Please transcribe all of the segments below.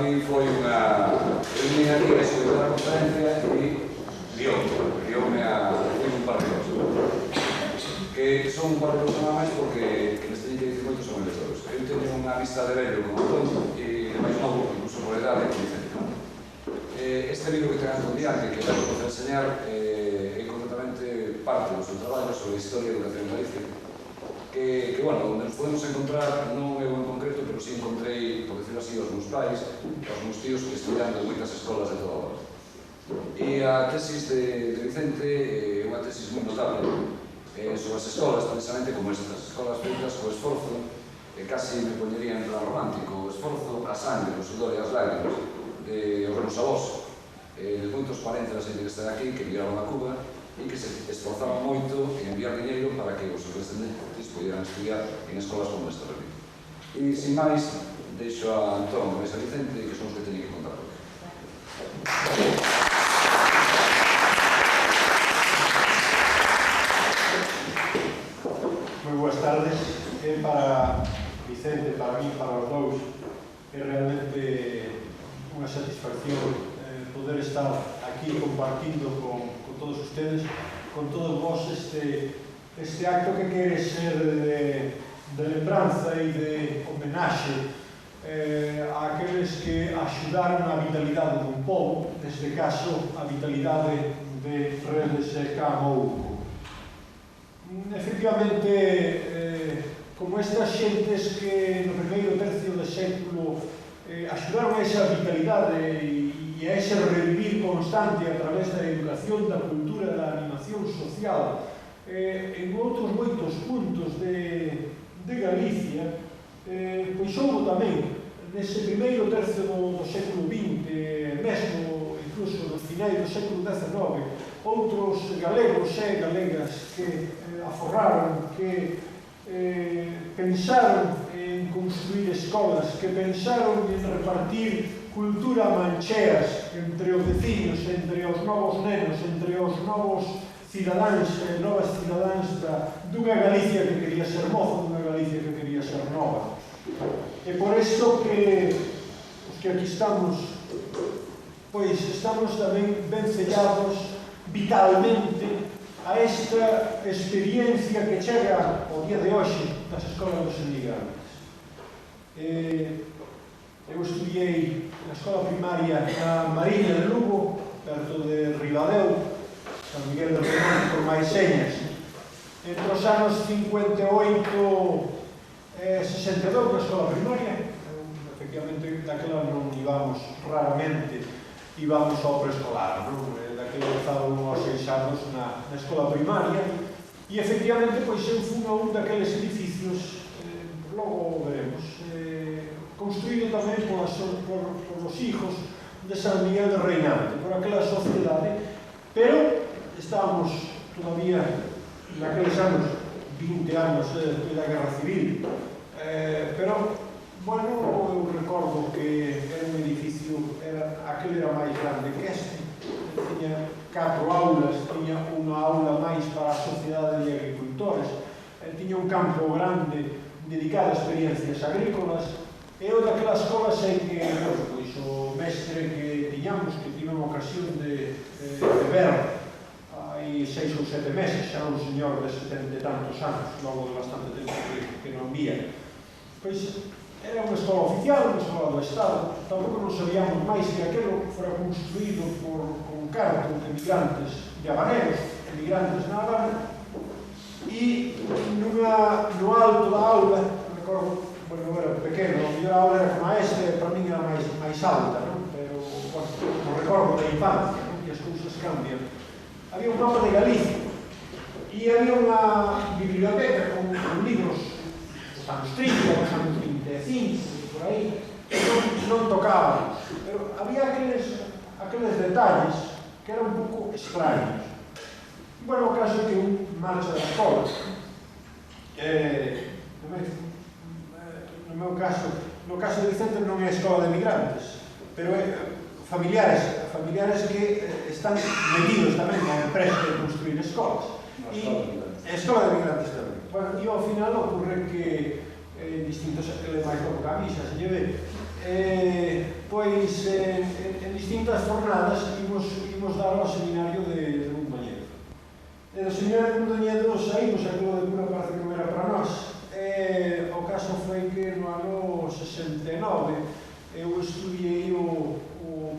para mí foi unha... Eu vim aquí a escoitar a conferencia e guióme a un par de cosas. Que son un par de cosas nada máis porque les teño que dicir moito son eles todos. Eu teño unha vista de vello como todo e máis novo, incluso por edade, como dicen. Este libro que tengan con diante, que vamos a enseñar, é completamente parte do seu traballo sobre a historia da educación en Galicia. Que, bueno, onde nos podemos encontrar, non eu en concreto, pero si encontrei, por decirlo así, os meus pais, os meus tíos que estudiando en moitas escolas de toda a hora. E a tesis de Vicente é unha tesis moi notable sobre as escolas, precisamente como estas escolas feitas co esforzo, que casi me poñería en plan romántico, o esforzo, a sangre, o sudor e as lágrimas os meus avós, de moitos parentes da xente que está aquí, que emigraron a Cuba e que se esforzaban moito en enviar dinheiro para que os seus descendentes pudieran estudiar en escolas como esta. E, sin máis, deixo a Antón e a Vicente, que son os que teñen que contar. Moi boas tardes. Para Vicente, para mí, para os dous, é realmente unha satisfacción poder estar aquí compartindo con todos ustedes, con todos vos este acto que quere ser de lembranza e de homenaxe a aqueles que axudaron a vitalidade dun pobo, neste caso a vitalidade de Redes e Camouco. Efectivamente, como estas xentes que no primeiro tercio do século axudaron a esa vitalidade e a ese revivir constante a través da educación, da cultura, da animación social en outros moitos puntos de Galicia, pois houve tamén nese primeiro tercio do século XX, mesmo incluso no final do século XIX, outros galegos e galegas que aforraron, que pensaron en construir escolas, que pensaron en repartir cultura a mancheas entre os veciños, entre os novos nenos, entre os novos cidadáns e novas cidadáns dunha Galicia que quería ser moza, dunha Galicia que quería ser nova. E por isto que os que aquí estamos, pois estamos tamén ben sellados vitalmente a esta experiencia que chega ao día de hoxe das escolas dos emigrantes. Eu estudiei na escola primaria na Mariña de Lugo, perto de Ribadeo, San Miguel de Remonte, por Maiseñas. Entre os anos 58 e 62 na escola primaria, efectivamente, daquela non íbamos, raramente íbamos ao preescolar, non? Daquela estábamos aos 6 anos na escola primaria e, efectivamente, pois eu fui a un daqueles edificios, logo veremos, construído tamén por os hijos de San Miguel de Reinante, por aquela sociedade, pero estábamos todavía naqueles anos, 20 anos despois da Guerra Civil, pero, bueno, eu recordo que era un edificio, aquele era máis grande que este, tiña 4 aulas, tiña unha aula máis para a sociedade de agricultores, tiña un campo grande dedicado a experiencias agrícolas, e eu daquela escola sei que, pois, o mestre que tiñamos, que tivemos ocasión de ver hai 6 ou 7 meses, xa un señor de 70 e tantos anos, logo de bastante tempo que non vía, pois era unha escola oficial, unha escola do Estado, tampouco non sabíamos máis que aquilo fora construído con cartos de emigrantes de habaneros, emigrantes na Habana, e no alto da aula, recordo, bueno, era pequeno, a mellor aula era como a este, para min era máis alta, non? Pero, bueno, non recordo da infancia, non? Que as cousas cambian. Había un mapa de Galicia e había unha biblioteca con libros dos anos 30, dos anos 25, por aí, que non tocábamos, pero había aqueles detalles que eran un pouco extraños. E, bueno, o caso é que un marcha da escola. No meu caso, no caso de Vicente non é a escola de emigrantes, pero é familiares que están metidos tamén na empresa de construir escolas. E a escola de emigrantes tamén. Bueno, e ao final ocorre que distintos, ele máis logo que a mí, xa se lle ve, pois pois, en distintas jornadas imos dar ao seminario de Mondoñedo. E do seminario de Mondoñedo saímos, aquilo de Cura parece que non era para nós. O caso foi que no ano 69 eu estudiei o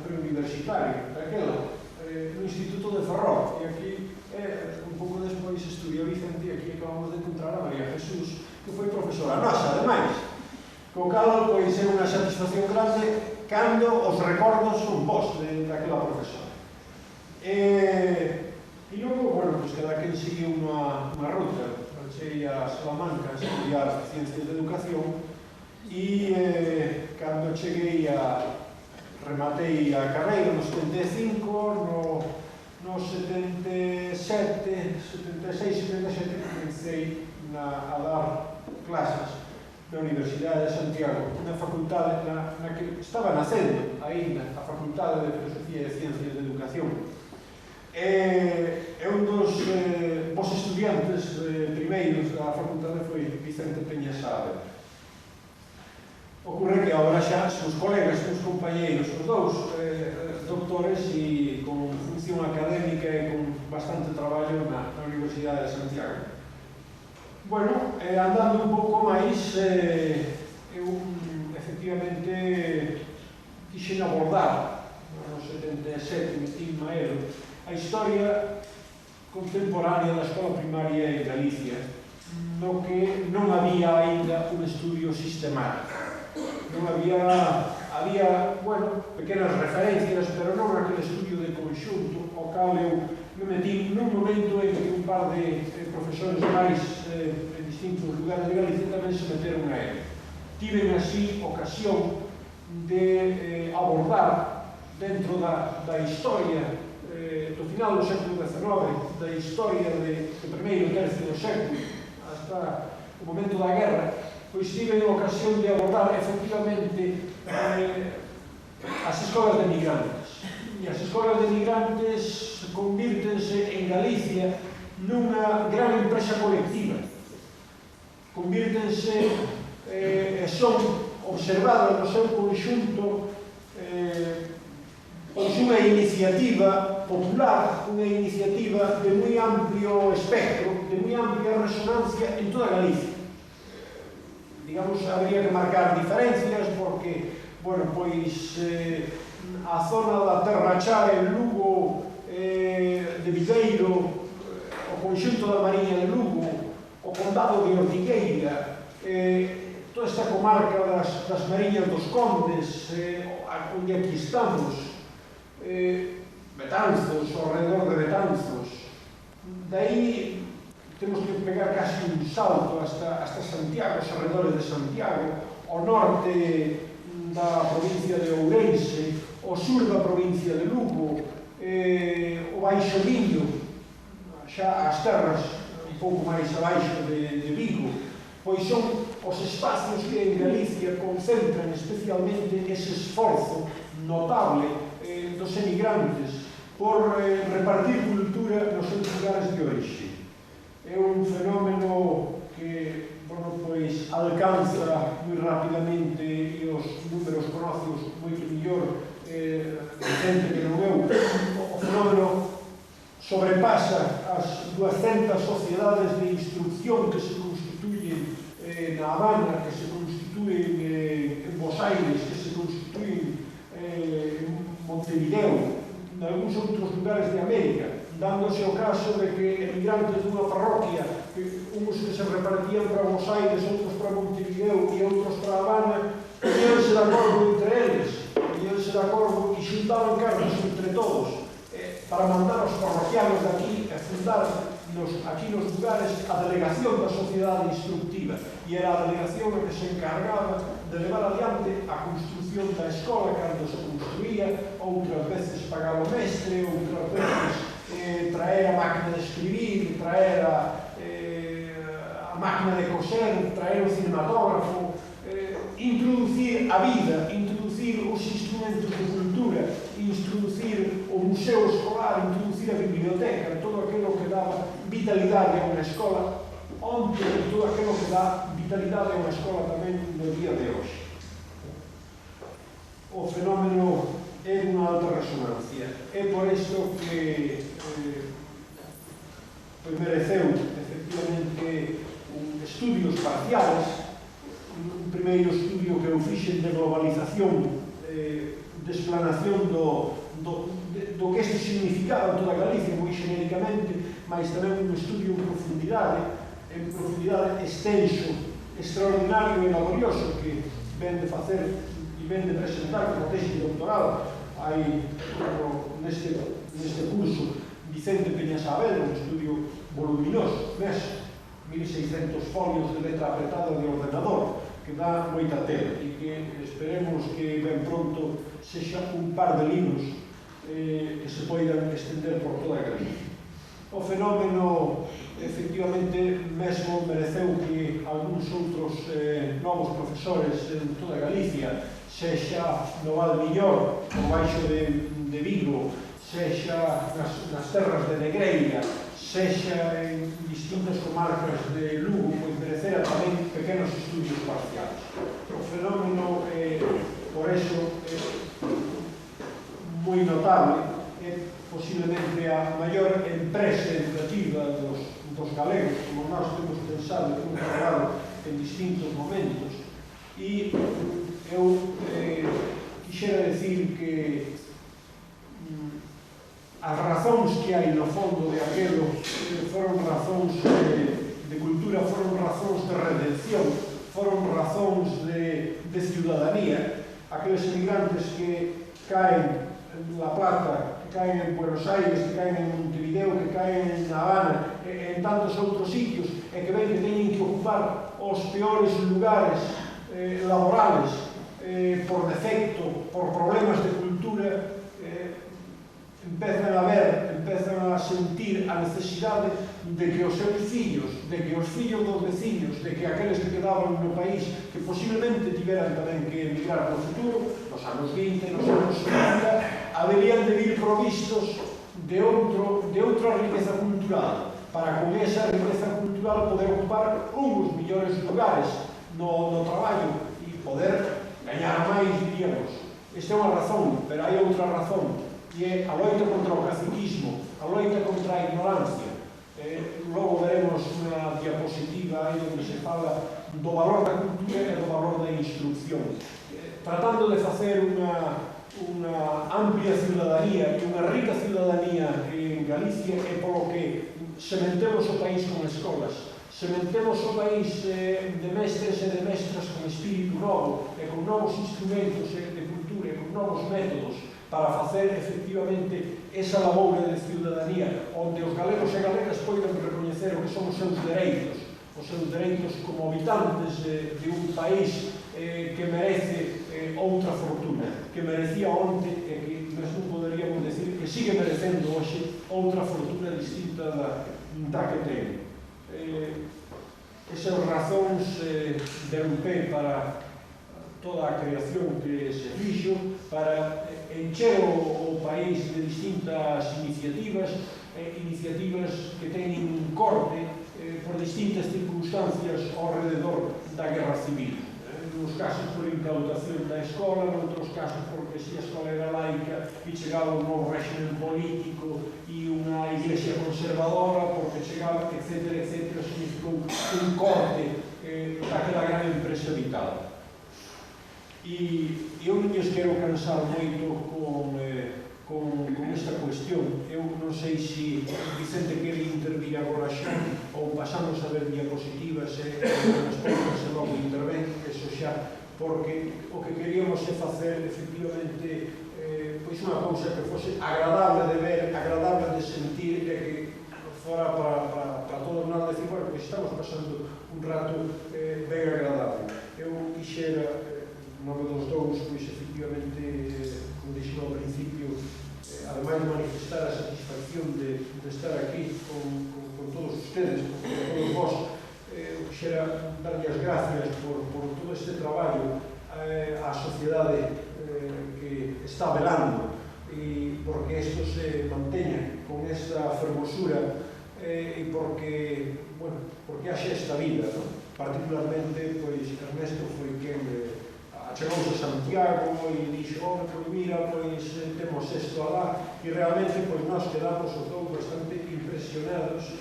preuniversitario daquela, no Instituto de Ferrol, e aquí, un pouco despois, estudiou Vicente, e aquí acabamos de encontrar a María Jesús, que foi profesora nosa, ademais. Co cal, pois, é unha satisfacción grande cando os recordos son vos daquela profesora. E logo, bueno, pois cada quen seguiu unha ruta. Marchei a Salamanca a estudiar Ciencias de Educación e cando cheguei rematei a carreira no 75, no 77, 76, 77 comecei a dar clases na Universidade de Santiago, na facultade na que estaba nacendo aínda a Facultade de Filosofía e Ciencias de Educación. E un dos vos estudiantes primeiros da facultade foi Vicente Peña Saavedra. Ocorre que agora xa son os colegas, os compañeiros, os dous doctores e con función académica e con bastante traballo na Universidade de Santiago. Bueno, andando un pouco máis, eu efectivamente quixen abordar no 77, metí Maero, a historia contemporánea da escola primaria en Galicia, no que non había aínda un estudio sistemático. Non había, bueno, pequenas referencias, pero non aquele estudio de conxunto, ao cal eu me metí nun momento en que un par de profesores máis en distintos lugares de Galicia tamén se meteron a él. Tiven así ocasión de abordar dentro da historia do final do século XIX, da historia do primeiro tercio do século hasta o momento da guerra, pois tive a ocasión de abordar efectivamente as escolas de migrantes. E as escolas de migrantes convírtense en Galicia nunha gran empresa colectiva. Convírtense e son observadas no seu conxunto pois unha iniciativa popular, unha iniciativa de moi amplio espectro, de moi amplia resonancia en toda Galicia. Digamos, habría que marcar diferencias porque, bueno, pois a zona da Terra Chá, en Lugo, de Viveiro, o conxunto da Mariña de Lugo, o condado de Ortigueira, toda esta comarca das Mariñas dos Condes, onde aquí estamos, Betanzos, ao redor de Betanzos. Daí temos que pegar casi un salto hasta Santiago, os arredores de Santiago, ao norte da provincia de Ourense, ao sur da provincia de Lugo, o Baixo Miño, xa as terras un pouco máis abaixo de Vigo, pois son os espacios que en Galicia concentran especialmente ese esforzo notable dos emigrantes por repartir cultura nos seus lugares de orixe. É un fenómeno que, bueno, pois, alcanza moi rapidamente e os números conocidos moito mellor Vicente que non eu. O fenómeno sobrepasa as 200 sociedades de instrucción que se constituyen na Habana, que se constituyen en Buenos Aires, que se constituyen en Montevideo, en algúns outros lugares de América, dándose o caso de que emigrantes dunha parroquia, uns que se repartían para Buenos Aires, outros para Montevideo e outros para Habana, poníanse de acordo entre eles, poníanse de acordo e xuntaban cargos entre todos para mandar os parroquianos de aquí a fundar aquí nos lugares a delegación da sociedade instructiva, e era a delegación a que se encargaba de levar adiante a construción da escola cando se construía, outras veces pagaba o mestre, outras veces traer a máquina de escribir, traer a máquina de coser, traer o cinematógrafo, introducir a vida, introducir os instrumentos de cultura, introducir o museo escolar, introducir a biblioteca, todo aquilo que daba vitalidade a unha escola onde, todo aquilo que dá vitalidade a unha escola tamén no día de hoxe. o fenómeno é unha alta resonancia. É por isto que mereceu, efectivamente, estudios parciales. Un primeiro estudio que eu fixen de globalización, de explanación do que isto significaba en toda Galicia, moi xenéricamente, mas tamén un estudio en profundidade extenso, extraordinario e laborioso, que ven de facer e ven de presentar como tese de doctorado hai neste curso Vicente Peña Saavedra, un estudio voluminoso, 1600 folios de letra apretada de ordenador, que dá moita tela e que esperemos que ben pronto sexa un par de libros que se poidan estender por toda a Galicia. O fenómeno, efectivamente, mesmo mereceu que algúns outros novos profesores en toda Galicia, sexa no Val Miñor, por baixo de Vigo, sexa nas terras de Negreira, sexa en distintas comarcas de Lugo, pois merecera tamén pequenos estudios parciales. O fenómeno, por eso, moi notable, é posiblemente a maior empresa educativa dos galegos, como nós temos pensado e temos falado en distintos momentos. E eu quixera decir que as razóns que hai no fondo de aquelo foron razóns de cultura, foron razóns de redención, foron razóns de ciudadanía. Aqueles emigrantes que caen en La Plata, que caen en Buenos Aires, que caen en Montevideo, que caen en Habana, en tantos outros sitios, e que ven que teñen que ocupar os peores lugares laborales por defecto, por problemas de cultura, empezan a ver, empezan a sentir a necesidade de que os seus fillos, de que os fillos dos veciños, de que aqueles que quedaban no país, que posiblemente tiveran tamén que emigrar no futuro, nos anos 20, nos anos 70, haberían de vir provistos de outra riqueza cultural, para con esa riqueza cultural poder ocupar uns millores lugares no traballo e poder gañar máis, diríamos. Esta é unha razón, pero hai outra razón, que é a loita contra o caciquismo, a loita contra a ignorancia. Logo veremos unha diapositiva aí onde se fala do valor da cultura e do valor da instrucción. Tratando de facer unha amplia ciudadanía e unha rica ciudadanía en Galicia, é polo que sementemos o país con escolas, sementemos o país de mestres e de mestras con espírito novo e con novos instrumentos de cultura e con novos métodos, para facer efectivamente esa laboura de ciudadanía onde os galegos e galegas poidan recoñecer o que son os seus dereitos como habitantes de un país que merece outra fortuna, que merecía onte e que mesmo poderíamos decir que sigue merecendo hoxe outra fortuna distinta da que ten. Esas razóns deron pé para toda a creación que se fixo, para encher o país de distintas iniciativas que teñen un corte por distintas circunstancias ao rededor da guerra civil. Nos casos por incautación da escola, noutros casos porque se a escola era laica e chegaba un novo régimen político e unha iglesia conservadora, porque chegaba, etc., significou un corte daquela gran empresa vital. E eu non lles quero cansar moito con esta cuestión. Eu non sei se Vicente quere intervir agora xa ou pasamos a ver diapositivas e despois se logo intervén, eso xa, porque o que queríamos é facer efectivamente pois unha cousa que fose agradable de ver, agradable de sentir, e que fora para todos nada decir, bueno, pois estamos pasando un rato ben agradable. Eu quixera nome dos dous, pois efectivamente, como dixo ao principio, ademais de manifestar a satisfacción de estar aquí con todos ustedes, con todos vos, quixera darlle as gracias por todo este traballo á sociedade que está velando e porque isto se manteña con esta fermosura e porque haxe esta vida, particularmente, pois Ernesto foi quen achegouse a Santiago e dixo, pois mira, pois temos isto alá, e realmente pois nós quedamos todos bastante impresionados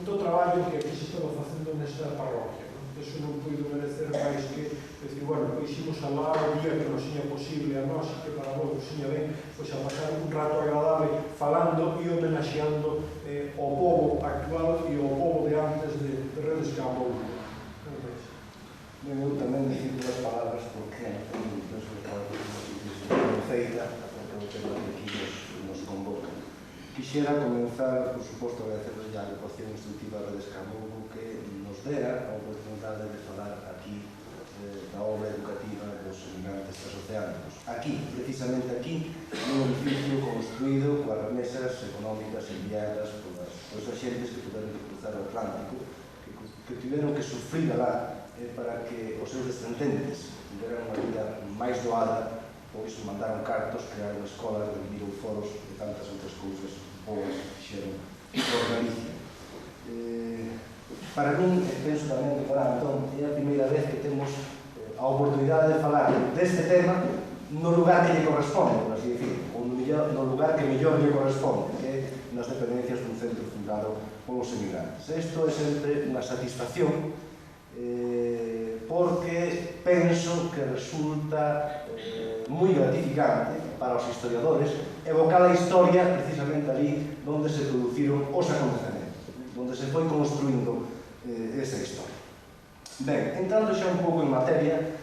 do traballo que aquí se estaba facendo nesta parroquia. Eso non puido merecer máis que decir, bueno, pois imos alá o día que nos seña posible a nós, que para vos nos seña ben, pois a pasar un rato agradable falando e homenaxeando o povo actual e o povo de antes de Redes Campo. Eu tamén dicir duas palabras porque penso que cada vez feita porque o tema que aquí nos convoca. Quixera comenzar, por suposto, agradecerles a agrupación instructiva Redes Campo que nos dera a oportunidade de falar aquí da obra educativa dos emigrantes transoceánicos. Aquí, precisamente aquí, nun edificio construído coas remesas económicas enviadas polas xentes que tiveron que cruzar o Atlántico, que tiveron que sufrir alá para que os seus descendentes tiveran unha vida máis doada, pois mandaron cartos, crearon escolas, rendiron foros e tantas outras cousas boas que fixeron por Galicia. Para mí, penso tamén que para Antón, é a primeira vez que temos a oportunidade de falar deste tema no lugar que lle corresponde, por así decir, ou no lugar que mellor lle corresponde, que é nas dependencias dun centro fundado polos emigrantes. Isto é sempre unha satisfacción porque penso que resulta moi gratificante para os historiadores evocar a historia precisamente ali onde se produciron os acontecementos, onde se foi construindo esa historia. Ben, entrando xa un pouco en materia,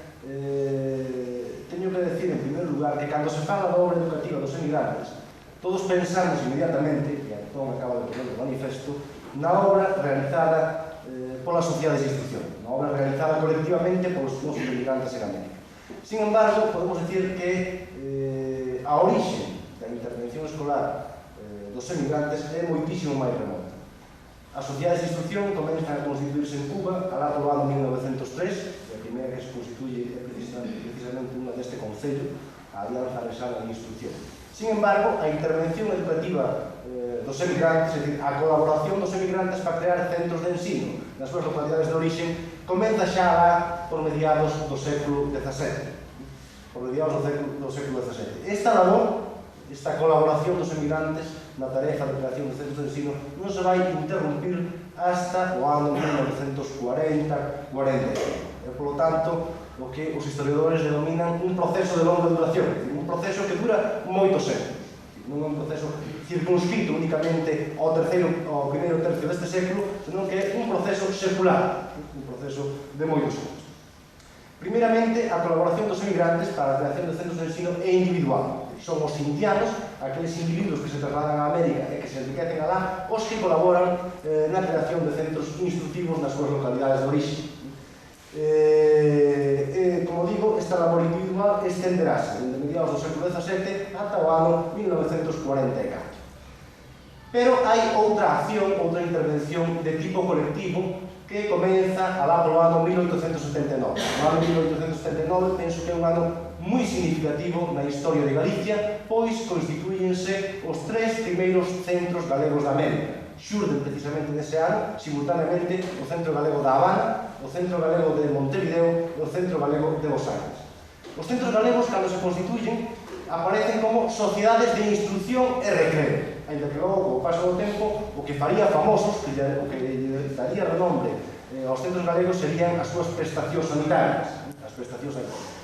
teño que decir en primer lugar que cando se fala da obra educativa dos emigrantes todos pensamos inmediatamente, e Antón acaba de poner o manifesto, na obra realizada polas sociedades de instrucción, unha obra realizada colectivamente polos nosos emigrantes en América. Sin embargo, podemos decir que a orixe da intervención escolar dos emigrantes é moitísimo máis remota. As sociedades de instrucción comenzan a constituirse en Cuba alá polo ano 1903, e a primeira que se constituye é precisamente unha deste concello, a Alianza Resana de Instrucción. Sin embargo, a intervención educativa dos emigrantes, é dicir, a colaboración dos emigrantes para crear centros de ensino nas súas localidades de origen, comeza xa lá por mediados do século XVII. Por mediados do século XVII. Esta labor, esta colaboración dos emigrantes na tarefa de creación de centros de ensino non se vai interrumpir hasta o ano 1940-45. E, polo tanto, o que os historiadores denominan un proceso de longa duración, un proceso que dura moitos anos. Non é un proceso circunscrito únicamente ao primeiro tercio deste século, senón que é un proceso secular, un proceso de moitos anos. Primeiramente, a colaboración dos emigrantes para a creación de centros de ensino é individual. Son os indianos, aqueles individuos que se trasladan a América e que se enriquecen alá, os que colaboran na creación de centros instructivos nas súas localidades de orixe. Como digo, esta labor individual estenderase desde mediados do século XVII ata o ano 1944. Pero hai outra acción, outra intervención de tipo colectivo que comeza alá polo ano 1879. O ano 1879 penso que é un ano moi significativo na historia de Galicia, pois constituíense os 3 primeiros centros galegos da América. Xurden precisamente nese ano, simultaneamente, o Centro Galego da Habana, o Centro Galego de Montevideo e o Centro Galego de Los Ángeles. Os centros galegos, cando se constituyen, aparecen como sociedades de instrucción e recreo. Ainda que logo, co paso do tempo, o que faría famosos, o que lle daría renombre aos centros galegos serían as súas prestacións sanitarias.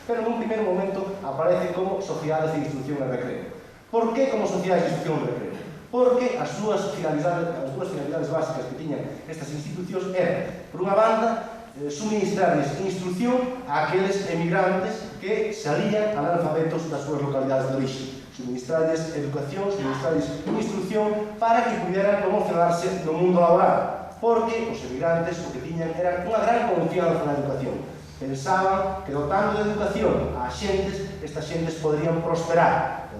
Pero nun primeiro momento aparecen como sociedades de instrucción e recreo. Por que como sociedades de instrucción e recreo? Porque as súas finalidades básicas que tiñan estas institucións eran, por unha banda, suministrarles instrucción a aqueles emigrantes que salían analfabetos das súas localidades de orixe. Suministrarles educación, suministrarles instrucción para que pudieran promocionarse no mundo laboral. Porque os emigrantes o que tiñan era unha gran confianza na educación. Pensaban que dotando de educación a xentes, estas xentes poderían prosperar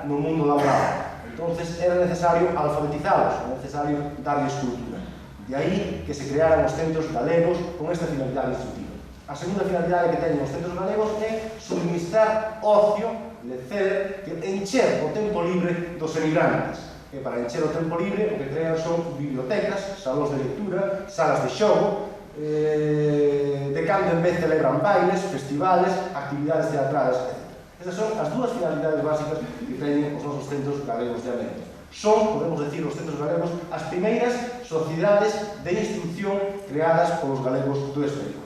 no mundo laboral. Entonces era necesario alfabetizalos, era necesario darles cultura. De aí que se crearan os centros galegos con esta finalidade instructiva. A segunda finalidade que teñen os centros galegos é suministrar ocio, lecer, encher o tempo libre dos emigrantes. E para encher o tempo libre o que crean son bibliotecas, salóns de lectura, salas de xogo, de cando en vez celebran bailes, festivales, actividades teatrales, etc. Estas son as dúas finalidades básicas que teñen os nosos centros galegos de América. Son, podemos decir, os centros galegos as primeiras sociedades de instrucción creadas polos galegos do exterior.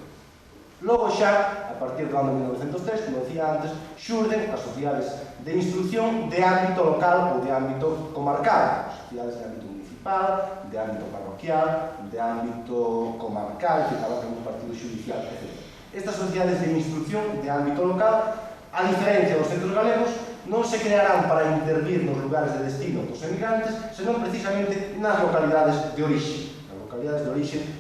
Logo xa, a partir do ano 1903, como decía antes, xurden as sociedades de instrucción de ámbito local ou de ámbito comarcal, sociedades de ámbito municipal, de ámbito parroquial, de ámbito comarcal, que trabajan en un partido judicial, etc. Estas sociedades de instrucción de ámbito local, a diferencia dos centros galegos, non se crearán para intervir nos lugares de destino dos emigrantes, senón precisamente nas localidades de orixe,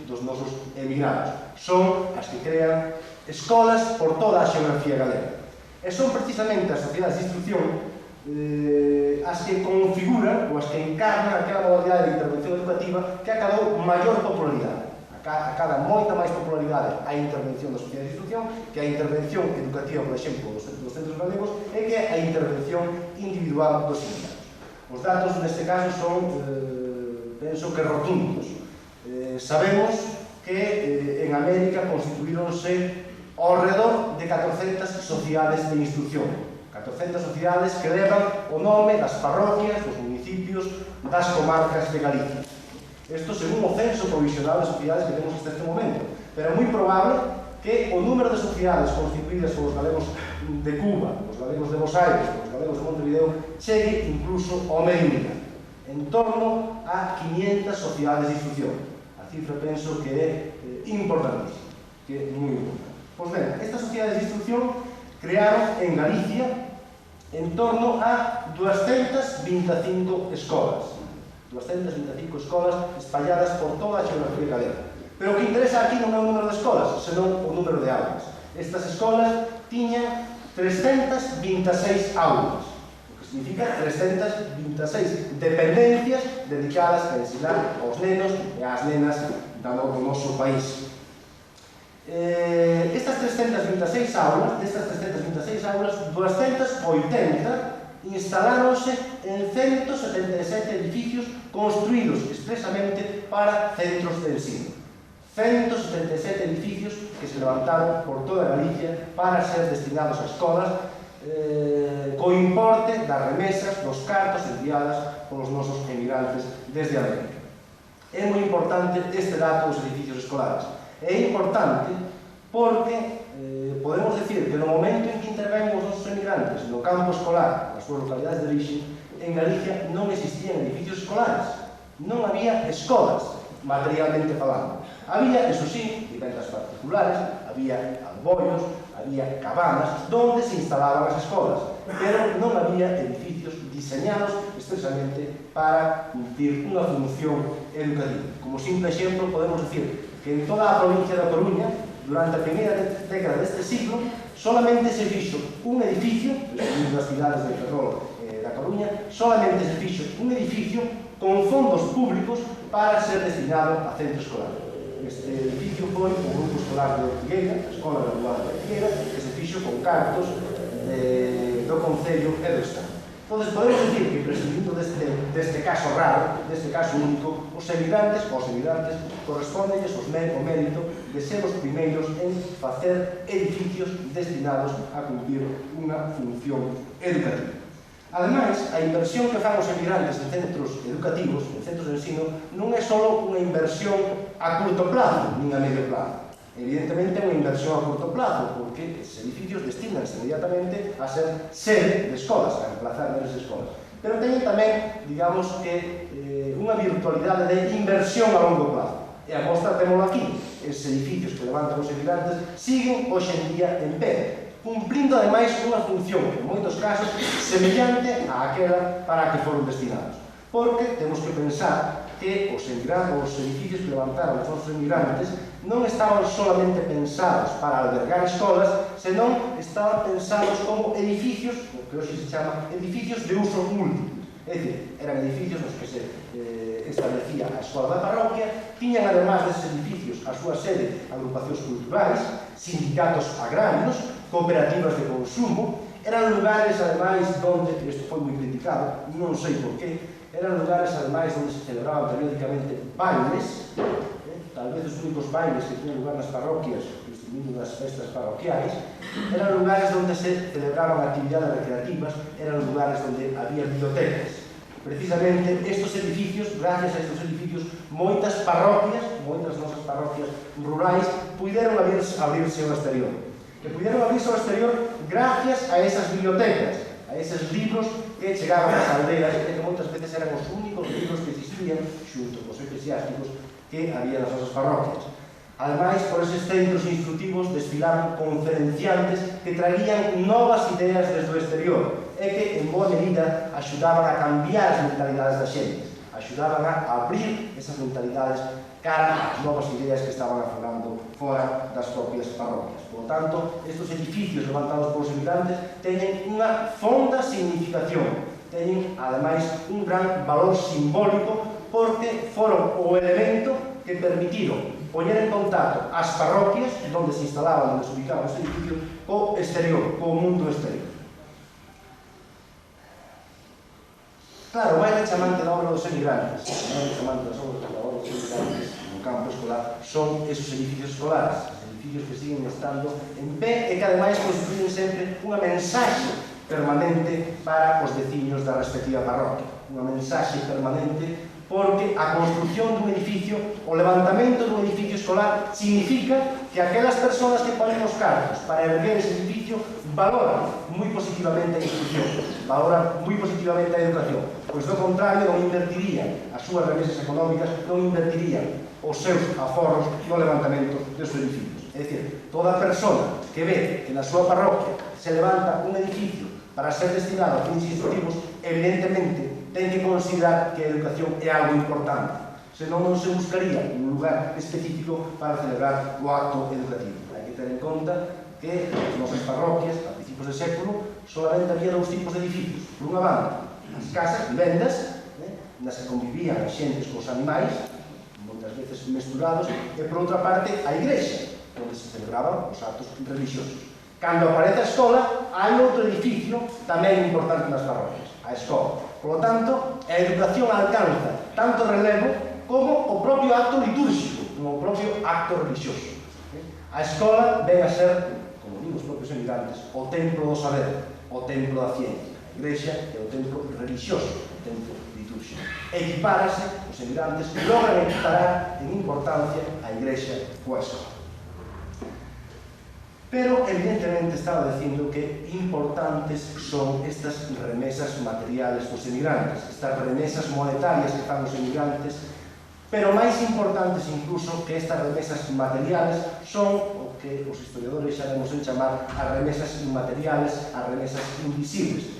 dos nosos emigrados. Son as que crean escolas por toda a xeografía galega. E son precisamente as sociedades de instrucción as que configuran ou as que encarnan aquela modalidade de intervención educativa que acadou maior popularidade. Acada moita máis popularidade a intervención das sociedades de instrucción que a intervención educativa, por exemplo, dos centros galegos e que a intervención individual dos emigrantes. Os datos neste caso son, penso que rotundos. Sabemos que en América constituíronse ao redor de 400 sociedades de instrucción. 400 sociedades que levan o nome das parroquias, dos municipios, das comarcas de Galicia. Isto según o censo provisional de sociedades que temos hasta este momento. Pero é moi probable que o número de sociedades constituídas polos galegos de Cuba, os galegos de Buenos Aires, os galegos de Montevideo, chegue incluso ao medio millón, en torno a 500 sociedades de instrucción. A cifra penso que é importantísima, que é moi importante. Pois ben, estas sociedades de instrucción crearon en Galicia en torno a 225 escolas. 225 escolas espalladas por toda a xeografía galega. Pero o que interesa aquí non é o número de escolas, senón o número de aulas. Estas escolas tiñan 326 aulas, o que significa 326 dependencias dedicadas a ensinar aos nenos e ás nenas do noso país. Estas 326 aulas, destas 326 aulas, 280 instaláronse en 177 edificios construídos expresamente para centros de ensino. 177 edificios que se levantaron por toda Galicia para ser destinados a escolas co importe das remesas dos cartos enviadas polos nosos emigrantes desde América. É moi importante este dato dos edificios escolares. É importante porque podemos decir que no momento en que intervenen os nosos emigrantes no campo escolar, nas súas localidades de orixe, en Galicia non existían edificios escolares, non había escolas, materialmente falando. Había, eso sí, vivendas particulares, había alboios, había cabanas, donde se instalaban as escolas, pero non había edificios diseñados expresamente para cumplir unha función educativa. Como simple exemplo, podemos decir que en toda a provincia da Coruña, durante a primeira década deste siglo, solamente se fixo un edificio, das cidades de Ferrol da Coruña, solamente se fixo un edificio con fondos públicos para ser destinado a centro escolar. Este edificio foi o Grupo Escolar de Ortigueira, a Escola Graduada de Ortigueira, que se fixo con cartos do Concello e do Estado. Entón, podemos decir que, prescindindo deste caso raro, deste caso único, os emigrantes correspóndelles o mérito de ser os primeiros en facer edificios destinados a cumplir unha función educativa. Ademais, a inversión que fan os emigrantes en centros educativos, en centros de ensino, non é só unha inversión a curto plazo, nin a medio plazo. Evidentemente é unha inversión a curto plazo, porque estes edificios destinanse inmediatamente a ser sede de escolas, a emplazar neses escolas. Pero teñen tamén, digamos que, unha virtualidade de inversión a longo plazo. E a mostra témola aquí. Estes edificios que levantan os emigrantes siguen hoxe en día en pé, cumplindo ademais unha función, en moitos casos, semellante a aquela para a que foron destinados. Porque temos que pensar que os edificios que levantaron os nosos emigrantes non estaban solamente pensados para albergar escolas, senón estaban pensados como edificios, o que hoxe se chama edificios de uso múltiple. É dicir, eran edificios nos que se establecía a escola da parroquia, tiñan además desses edificios a súa sede agrupacións culturais, sindicatos agrarios, cooperativas de consumo, eran lugares ademais donde, isto foi moi criticado, non sei por qué, eran lugares ademais onde se celebraban periódicamente bailes, tal vez os únicos bailes que tiñan lugar nas parroquias, distinguindo das festas parroquiais, eran lugares onde se celebraban actividades recreativas, eran lugares onde había bibliotecas. Precisamente estes edificios, gracias a estes edificios, moitas parroquias, moitas nosas parroquias rurais, puderon abrirse ao exterior. E puderon abrirse ao exterior gracias a esas bibliotecas, a eses libros que chegaban ás aldeas e que moitas veces eran os únicos libros que existían xunto cos eclesiásticos que había nas nosas parroquias. Ademais, por eses centros instructivos desfilaban conferenciantes que traían novas ideas desde o exterior e que, en boa medida, axudaban a cambiar as mentalidades das xentes, axudaban a abrir esas mentalidades cara ás novas ideas que estaban aflorando fora das propias parroquias. Por tanto, estes edificios levantados polos emigrantes teñen unha fonda significación, teñen, ademais, un gran valor simbólico porque foron o elemento que permitiron poñer en contacto as parroquias onde se instalaban, onde se ubicaban os edificios, co exterior, co mundo exterior. Claro, o máis rechamante da obra dos emigrantes, o máis rechamante da obra dos emigrantes no campo escolar son esos edificios escolares, os edificios que siguen estando en pé e que ademais constituyen sempre unha mensaxe permanente para os veciños da respectiva parroquia, unha mensaxe permanente porque a construcción dun edificio, o levantamento dun edificio escolar significa que aquelas persoas que ponen os cartos para erguer ese edificio valoran moi positivamente a instrucción, valoran moi positivamente a educación, pois do contrario non invertirían as súas remesas económicas, non invertirían os seus aforros no levantamento dos edificios. É dicir, toda persona que ve que na súa parroquia se levanta un edificio para ser destinado a fins instructivos, evidentemente ten que considerar que a educación é algo importante, senón non se buscaría un lugar específico para celebrar o acto educativo. Hai que ter en conta que nas nosas parroquias, a principios de século, solamente había dous tipos de edificios. Por unha banda, as casas, vivendas, nas que convivían as xentes cos animais, moitas veces mesturados, e por outra parte, a igrexa, onde se celebraban os actos religiosos. Cando aparece a escola, hai outro edificio tamén importante nas parroquias, a escola. Por lo tanto, a educación alcanza tanto relevo como o propio acto litúrxico, como o propio acto religioso. A escola ven a ser, como digo os propios emigrantes, o templo do saber, o templo da ciencia. A igrexa é o templo religioso, o templo litúrxico. Equipárase, os emigrantes logran equiparar en importancia a igrexa coa escola. Pero, evidentemente, estaba dicindo que importantes son estas remesas materiales dos emigrantes, estas remesas monetarias que fan os emigrantes, pero máis importantes incluso que estas remesas materiales son o que os historiadores xa demos en chamar as remesas inmateriales, as remesas invisibles,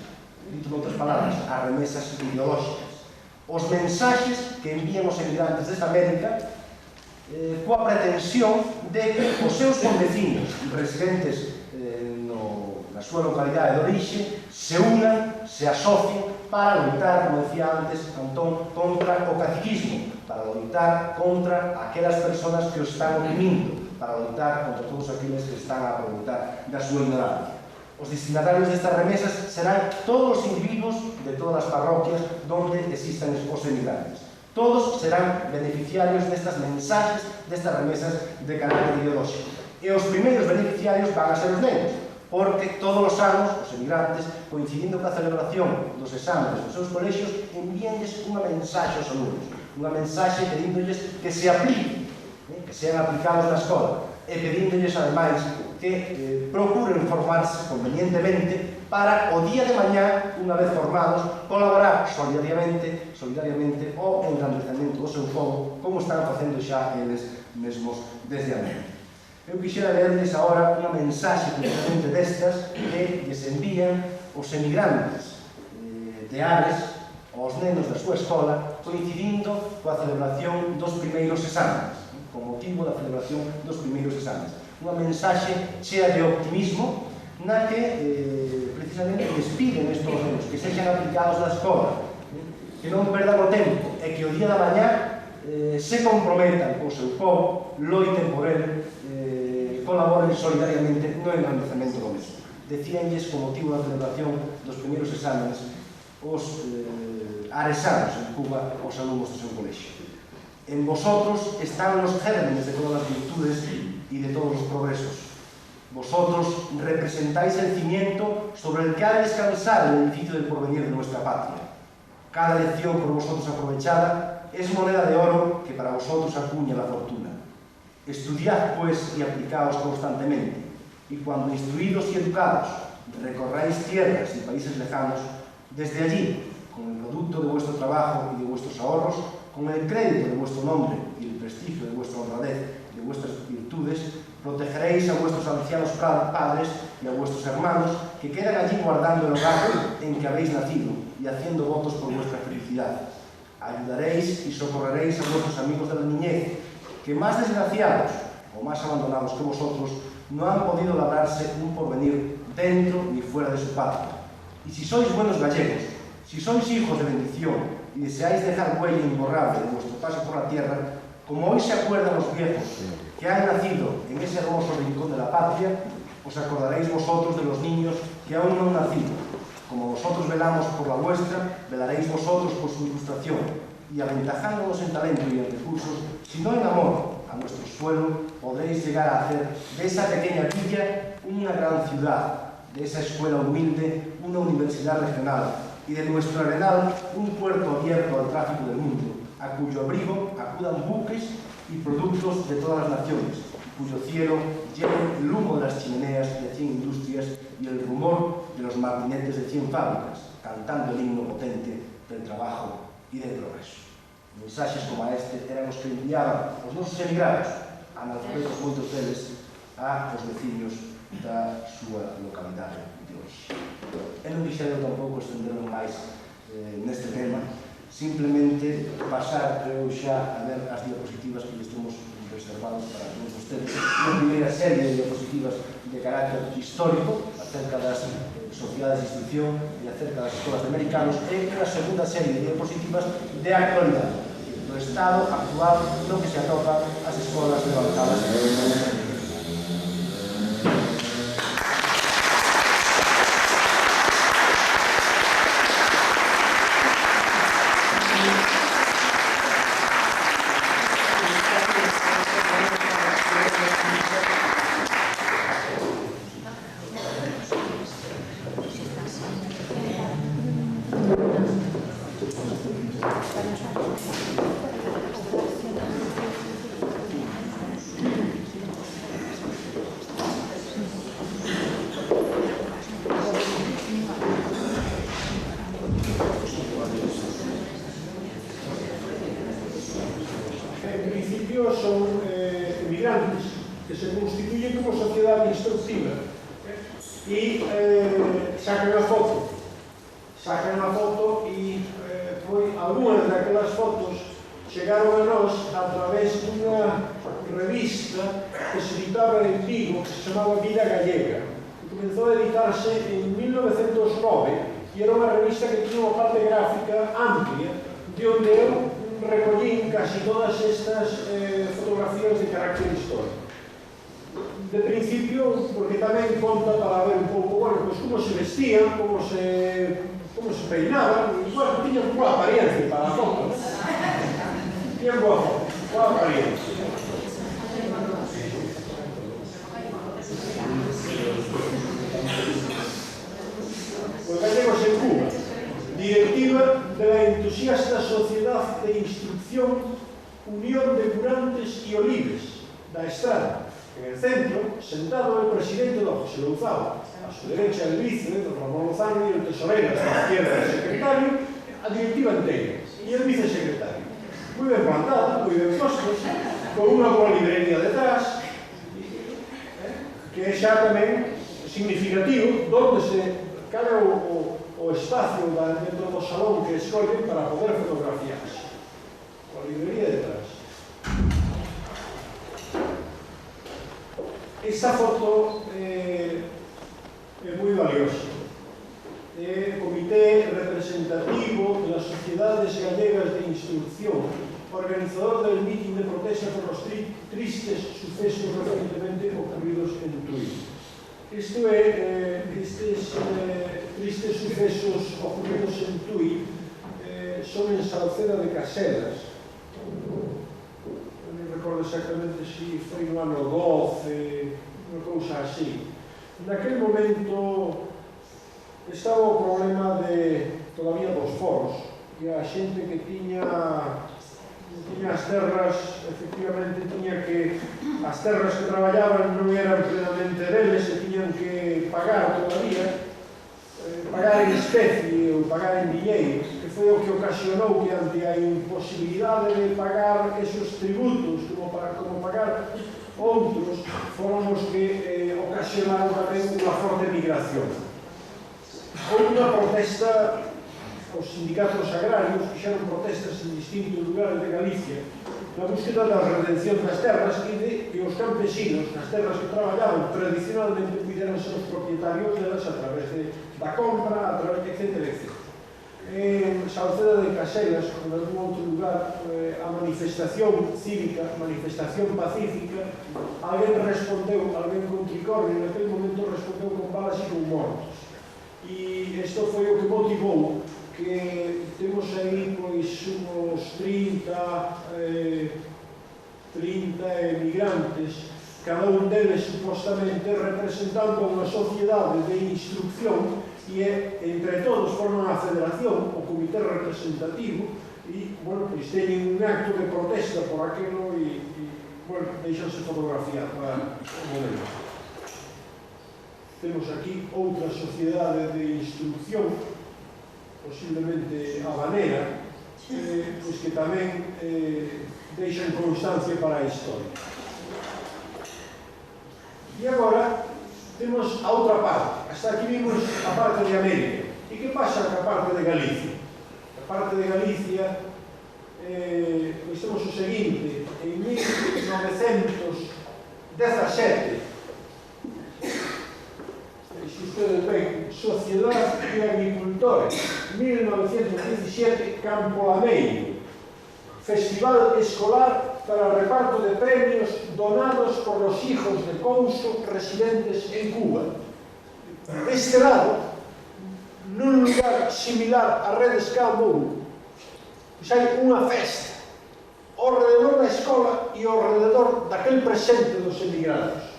dito noutras palabras, as remesas ideolóxicas. Os mensaxes que envían os emigrantes desta América coa pretensión de que os seus conveciños residentes na súa localidade de orixe se unan, se asocien para loitar, como decía antes Antón, contra o caciquismo, para loitar contra aquelas persoas que o están oprimindo, para loitar contra todos aqueles que están a aproveitar da súa ignorancia. Os destinatarios destas remesas serán todos os individuos de todas as parroquias onde existan os emigrantes. Todos serán beneficiarios destas mensaxes, destas remesas de carácter ideolóxico. E os primeiros beneficiarios van a ser os nenos, porque todos os anos os emigrantes, coincidindo coa celebración dos exames dos seus colexios, envíanlles unha mensaxe aos alumnos, unha mensaxe pedíndolles que se apliquen, que sean aplicados na escola, e pedíndolles, ademais, que procuren formarse convenientemente para o día de mañá, unha vez formados, colaborar solidariamente ao engrandecemento do seu povo, como están facendo xa eles mesmos desde a mente. Eu quixera lerles agora unha mensaxe precisamente destas que lles envían os emigrantes de Ares aos nenos da súa escola, coincidindo coa celebración dos primeiros exames, con motivo da celebración dos primeiros exames. Unha mensaxe chea de optimismo na que precisamente les piden estos nenos que sexan aplicados na escola, que non perdan o tempo e que o día da mañá se comprometan co seu povo, loiten por ele, colaboren solidariamente no engrandecemento do mesmo. Decíanlles, con motivo da celebración dos primeiros exames, os aresanos en Cuba, os alumnos do seu colexio. En vosotros están los gérmenes de todas las virtudes y de todos los progresos. Vosotros representáis el cimiento sobre el que ha de descansar el edificio del porvenir de nuestra patria. Cada lección por vosotros aprovechada es moneda de oro que para vosotros acuña la fortuna. Estudiad, pues, y aplicaos constantemente, y cuando instruidos y educados recorráis tierras y países lejanos, desde allí, con el producto de vuestro trabajo y de vuestros ahorros, con el crédito de vuestro nombre y el prestigio de vuestra honradez y de vuestras virtudes, protegeréis a vuestros ancianos padres y a vuestros hermanos que quedan allí guardando el hogar en que habéis nacido y haciendo votos por vuestra felicidad. Ayudaréis y socorreréis a vuestros amigos de la niñez, que más desgraciados o más abandonados que vosotros no han podido labrarse un porvenir dentro ni fuera de su patria. Y si sois buenos gallegos, si sois hijos de bendición y deseáis dejar huella imborrable de vuestro paso por la tierra, como hoy se acuerdan los viejos que han nacido en ese hermoso rincón de la patria, os acordaréis vosotros de los niños que aún no han nacido. Como vosotros velamos por la vuestra, velaréis vosotros por su ilustración, y aventajándonos en talento y en recursos, si no en amor a nuestro suelo, podréis llegar a hacer de esa pequeña villa una gran ciudad, de esa escuela humilde una universidad regional, y de nuestro arenal un puerto abierto al tráfico del mundo, a cuyo abrigo acudan buques y productos de todas las naciones, cuyo cielo lleve el humo de las chimeneas de 100 industrias y el rumor de los martinetes de 100 fábricas, cantando el himno potente del trabajo y del progreso. Mensaxes como este eran os que enviaban os nosos emigrados, analfabetos moitos deles, a os veciños da súa localidade de hoxe. E non quixera tampouco estenderme máis neste tema, simplemente pasar eu xa a ver as diapositivas que lhes temos reservados para todos ustedes. Unha primeira serie de diapositivas de carácter histórico acerca das sociedades de instrucción e acerca das escolas de americanos, e unha segunda serie de diapositivas de actualidade do estado actual no que se atopa as escolas levantadas en el son emigrantes que se constituyen como sociedade instructiva e sacan a foto e algunhas daquelas fotos chegaron a nós a través dunha revista que se editaba en Vigo que se chamaba Vida Gallega, que comenzou a editarse en 1909 e era unha revista que tiña unha parte gráfica amplia de onde eu recollín casi todas estas fotografías de carácter histórico. De principio, porque tamén conta para ver un pouco, bueno, pues como se vestían, como se peinaban, e, bueno, tiñan boa apariencia para a foto, ¿no? Tiñan boa foto, boa apariencia. Os gallegos en Cuba. Directiva de la entusiasta Sociedad de Instrucción Unión de Curantes y Olives, da Estrada. En el centro, sentado el presidente don José Louzao, a su derecha el vice, don Ramón Lozano, y el tesorero, a su izquierda el secretario, a directiva entera, y el vicesecretario. Muy bien plantada, muy bien puestos, con una boa librería detrás, que é xa tamén significativo, donde se cabe o espacio dentro do salón que escollen para poder fotografiarse. A librería detrás. Esta foto é moi valiosa. É o Comité Representativo de las Sociedades Gallegas de Instrucción, organizador del mitin de protesta por los tristes sucesos recientemente ocurridos en Tui. Estes tristes sucesos ocurridos en Tui son en Salceda de Caselas, recordo exactamente si foi no ano 12, unha cousa así. Naquel momento estaba o problema todavía dos foros, que a xente que tiña as terras, efectivamente, as terras que traballaban non eran plenamente deles e tiñan que pagar todavía, pagar en especie ou pagar en dinheiro, que foi o que ocasionou que ante a imposibilidade de pagar esos tributos como pagar outros, foron os que ocasionaron tamén unha forte migración. Houve unha protesta, os sindicatos agrarios fixeron protestas en distintos lugares de Galicia na búsqueda da redención das terras e de que os campesinos nas terras que traballaban tradicionalmente pudieran ser os propietarios delas a través da compra, etc. En Sauceda de Caselas, ou en algún outro lugar, a manifestación cívica, manifestación pacífica, alguén con tricornio, en aquel momento respondeu con balas e con mortos. E isto foi o que motivou que temos aí pois uns 30 emigrantes, cada un deles supostamente representando unha sociedade de instrucción e entre todos forman a federación, o comité representativo e, bueno, pois teñen un acto de protesta por aquilo e bueno, deixanse fotografiar para o modelo. Temos aquí outra sociedade de instrucción, posiblemente habanera, pois que tamén deixan constancia para a historia. E agora temos a outra parte. Hasta aquí vimos a parte de América. E que pasa ca parte de Galicia? A parte de Galicia, pois temos o seguinte: en 1917, se ustedes ven, Sociedade de Agricultores, 1917, Campo Lameiro, Festival Escolar para reparto de premios donados por los hijos de Couso residentes en Cuba. Deste lado, nun lugar similar a Redes Campo, hai unha festa ao rededor da escola e ao rededor daquel presente dos emigrados.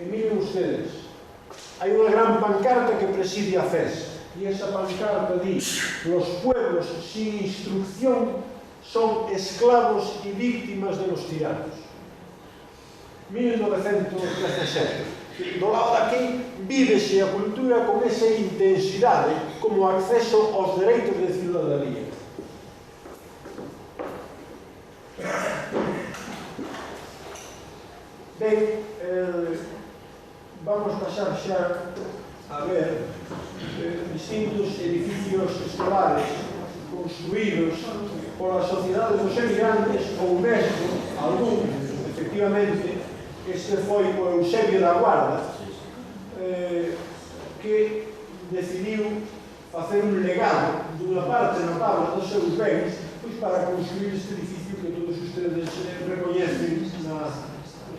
E miren ustedes, hai unha gran pancarta que preside a festa, e esa pancarta di: los pueblos sin instrucción son esclavos y víctimas de los tiranos. 1917. Do lado daqui, vívese a cultura con esa intensidade como acceso aos dereitos de ciudadanía. Ben, vamos pasar xa a ver distintos edificios escolares construídos polas sociedades dos emigrantes ou mesmo algún, efectivamente. Este foi o Eusebio da Guarda, que decidiu facer un legado dunha parte notable dos seus bens para construir este edificio que todos ustedes recoñecen non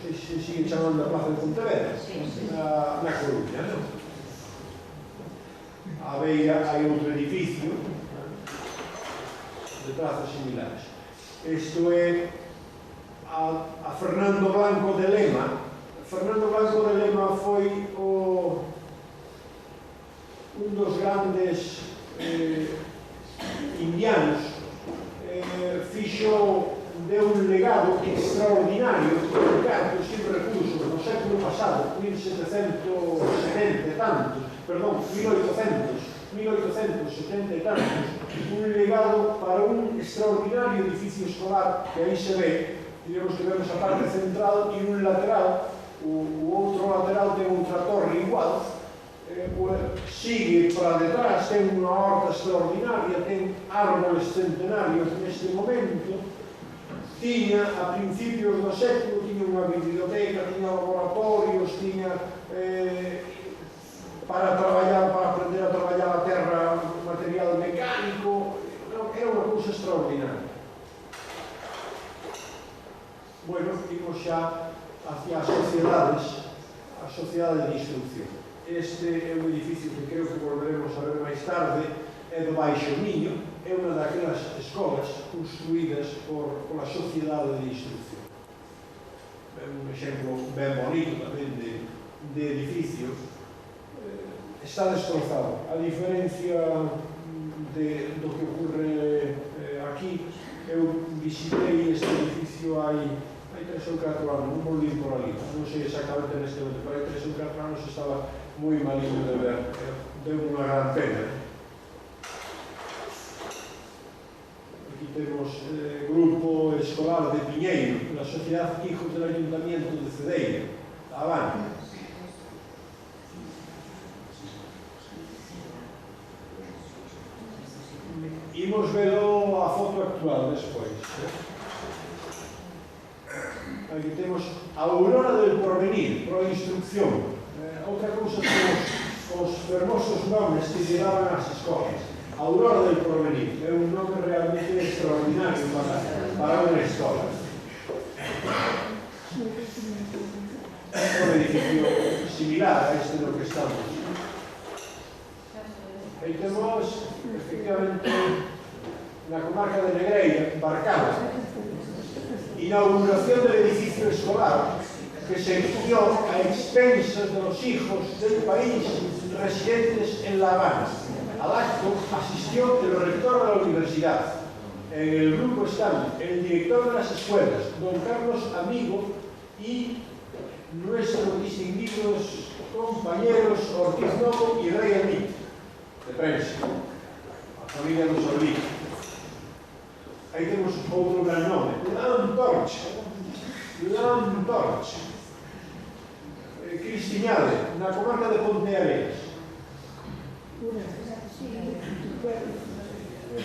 sei se sigue chamando a Plaza de Pontevedra, na Coruña. A beira hai outro edificio de trazos similares. Isto é a Fernando Blanco de Lema. Fernando Blanco de Lema foi un dos grandes indianos, deu un legado extraordinario de cartos e recursos no século pasado, 1770 e tantos, perdón, 1870 e tantos, un legado para un extraordinario edificio escolar que aí se ve. Diremos que vemos a parte central e un lateral, o outro lateral ten outra torre igual, sigue para detrás, ten unha horta extraordinaria, ten árboles centenarios neste momento, tiña a principios do século, tiña unha biblioteca, tiña laboratorios, tiña para aprender a traballar a terra, material mecánico, era unha cousa extraordinaria. Bueno, imos xa hacia as sociedades, a sociedade de instrucción. Este é un edificio que creo que volveremos a ver máis tarde, é do Baixo Miño, é unha daquelas escolas construídas pola sociedade de instrucción. un exemplo ben bonito tamén de edificio, está destrozado. A diferencia do que ocurre aquí, eu visitei este edificio hai 3 ou 4 anos, non volví por ali, non sei exactamente neste momento, pero hai 3 ou 4 anos estaba moi maligno de ver, deu unha gran pena. Aquí temos grupo escolar de Piñeiro, la Sociedad Hijos del Ayuntamiento de Cedeira, da Habana. Imos velo a foto actual despois. Aquí temos a Aurora del Porvenir, pro instrucción. Outra cousa que os fermosos nomes que lle daban ás escolas. Aurora del Porvenir é un nome realmente extraordinario para unha escola. Un edificio similar a este no que estamos. Aí temos, efectivamente, na comarca de Negreira, Barcala, inauguración del edificio escolar que se inició a expensas de los hijos del país residentes en La Habana. Al acto asistió el rector de la universidad. En el grupo están el director de las escuelas, don Carlos Amigo, y nuestros distinguidos compañeros Ortiz Novo y Rey Amí, de prensa, a familia dos Ortiz. Aí temos outro gran nome, Lamtorch, Cristiñade, na comarca de Ponteareas.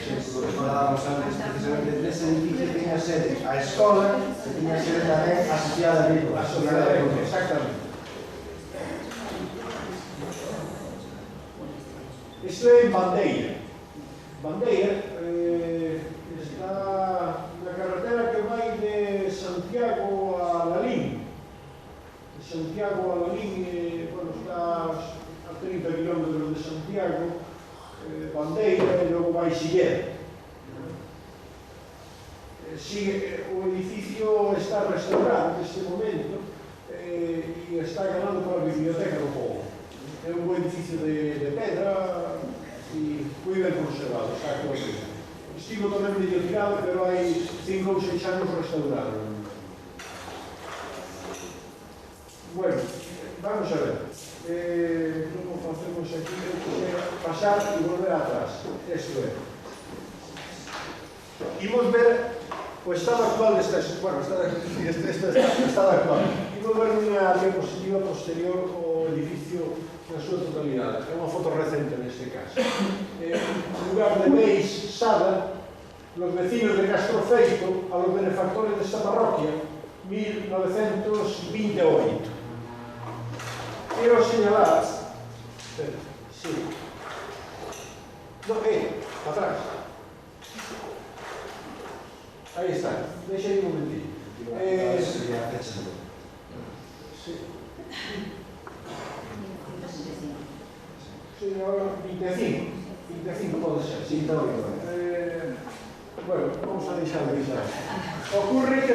Lo que falábamos antes, precisamente nese edificio tiña sede a escola e tiña sede tamén a Sociedade Agrícola. Exactamente. Isto é en Bandeira. Bandeira está na carretera que vai de Santiago a Lalín. De Santiago a Lalín, bueno, está a 30 km de Santiago, Bandeira, e logo vai Siller. O edificio está restaurado neste momento e está ganando para a biblioteca do povo. É un bom edificio de pedra e moi ben conservado, está todo aquí. Estivo tamén medio tirado, pero hai 5 ou 6 anos restaurado. Bueno, vamos a ver. Como facemos aquí? Pasar e volver atrás. Isto é. Imos ver o estado actual desta... Bueno, estado actual. Imos ver unha diapositiva posterior ao edificio na súa totalidade. É unha foto recente neste caso. En lugar de Beis Sada, los vecinos de Castrofeito a los benefactores de esta parroquia, 1928. Quiero señalar... Sí. No, para atrás. Ahí está. Deixa aí un momentinho. Sí. Sí, ahora 25 pode ser. Sí, está bien. Bueno, vamos a deixar de avisar. Ocurre que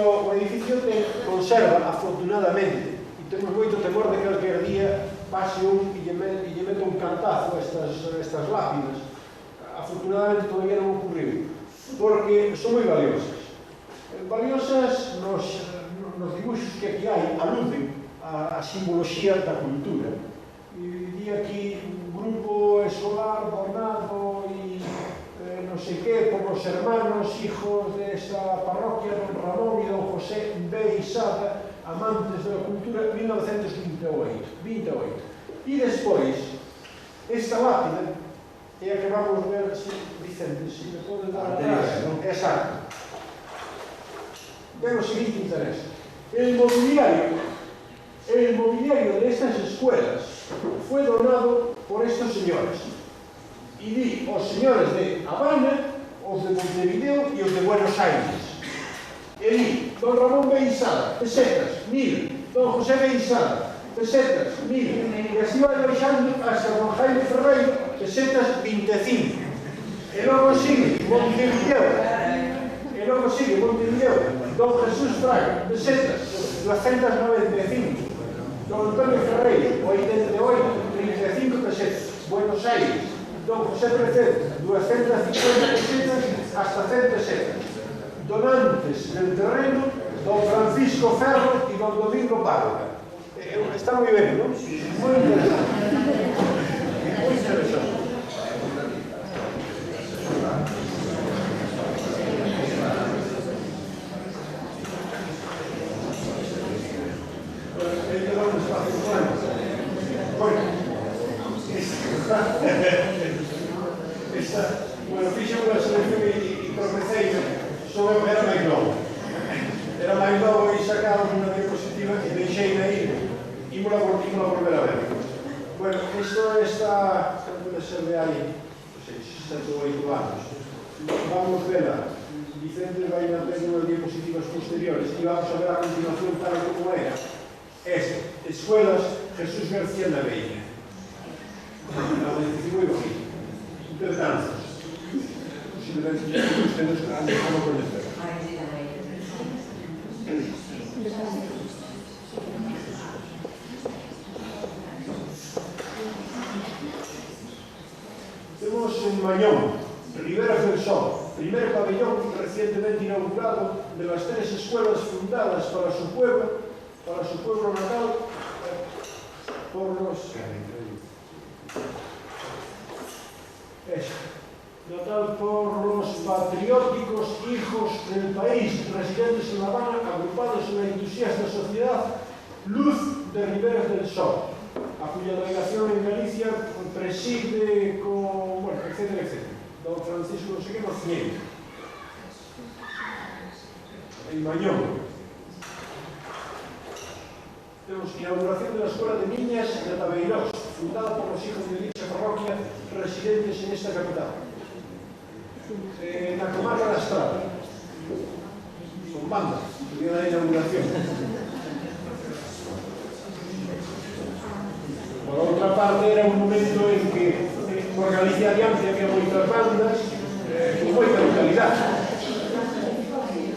o edificio conserva, afortunadamente, e temos moito temor de que calquer día pase un e lle mete un cantazo a estas lápidas. Afortunadamente todavía non ocurriu, porque son moi valiosas. Valiosas nos dibuixos que aquí hai, aluden a simboloxía da cultura. E di aquí un grupo escolar donado e non sei que, por os hermanos, hijos de esta parroquia, don Ramón e don José Beizada, amantes da cultura, 1928. E despois, esta lápida é a que vamos ver, Vicente, se me podes dar atrás. Exacto. Ven o seguinte interés. El mobiliario de estas escuelas fue donado por estos señores. Y di os señores de Habana, os de Montevideo e os de Buenos Aires. E di, don Ramón Beizada, pesetas, 1000. Don José Beizada, pesetas, 1000. E así vai baixando hasta don Jaime Ferreiro, pesetas, 25. E logo sigue Montevideo, don Jesús Fraga, pesetas, 295. Don Antonio Ferreiro, 88, 35 pesetas. Buenos Aires, Don José Precet, 250 pesetas hasta 100 pesetas. Donantes del terreno, Don Francisco Ferro y Don Domingo Parga. Está muy bien, ¿no? Muy interesante. Muy interesante. Bueno, fixe unha selección e tropecei sobre era máis novo. Era máis novo e sacaron unha diapositiva e deixei aí e me la volver a ver. Bueno, isto está, puede ser de aí, non sei, 7 ou 8 anos. Vamos vela. Vicente vai a ter unhas diapositivas posteriores e vamos a ver a continuación tal como era. Escuelas Jesús García na Veña. Una edificio muy bonito. Interesante. Posiblemente ustedes no lo conocen. Tenemos en Mañón, Riberas del Sol, primer pabellón recientemente inaugurado de las 3 escuelas fundadas para su pueblo natal por los patrióticos hijos del país residentes en La Habana, agrupados en la entusiasta sociedad Luz de Riberas del Sol, a cuya delegación en Galicia preside con, bueno, etcétera, etcétera. Don Francisco no sé qué nos niega. En Mañón. Tenemos inauguración de la Escuela de Niñas de Tabeirós, fundada por los hijos de dicha parroquia residentes en esta capital. En la comarca de la Estrada, con banda, el día de la inauguración. Por otra parte, era un momento en que por Galicia Adiante había moitas bandas con moita localidad.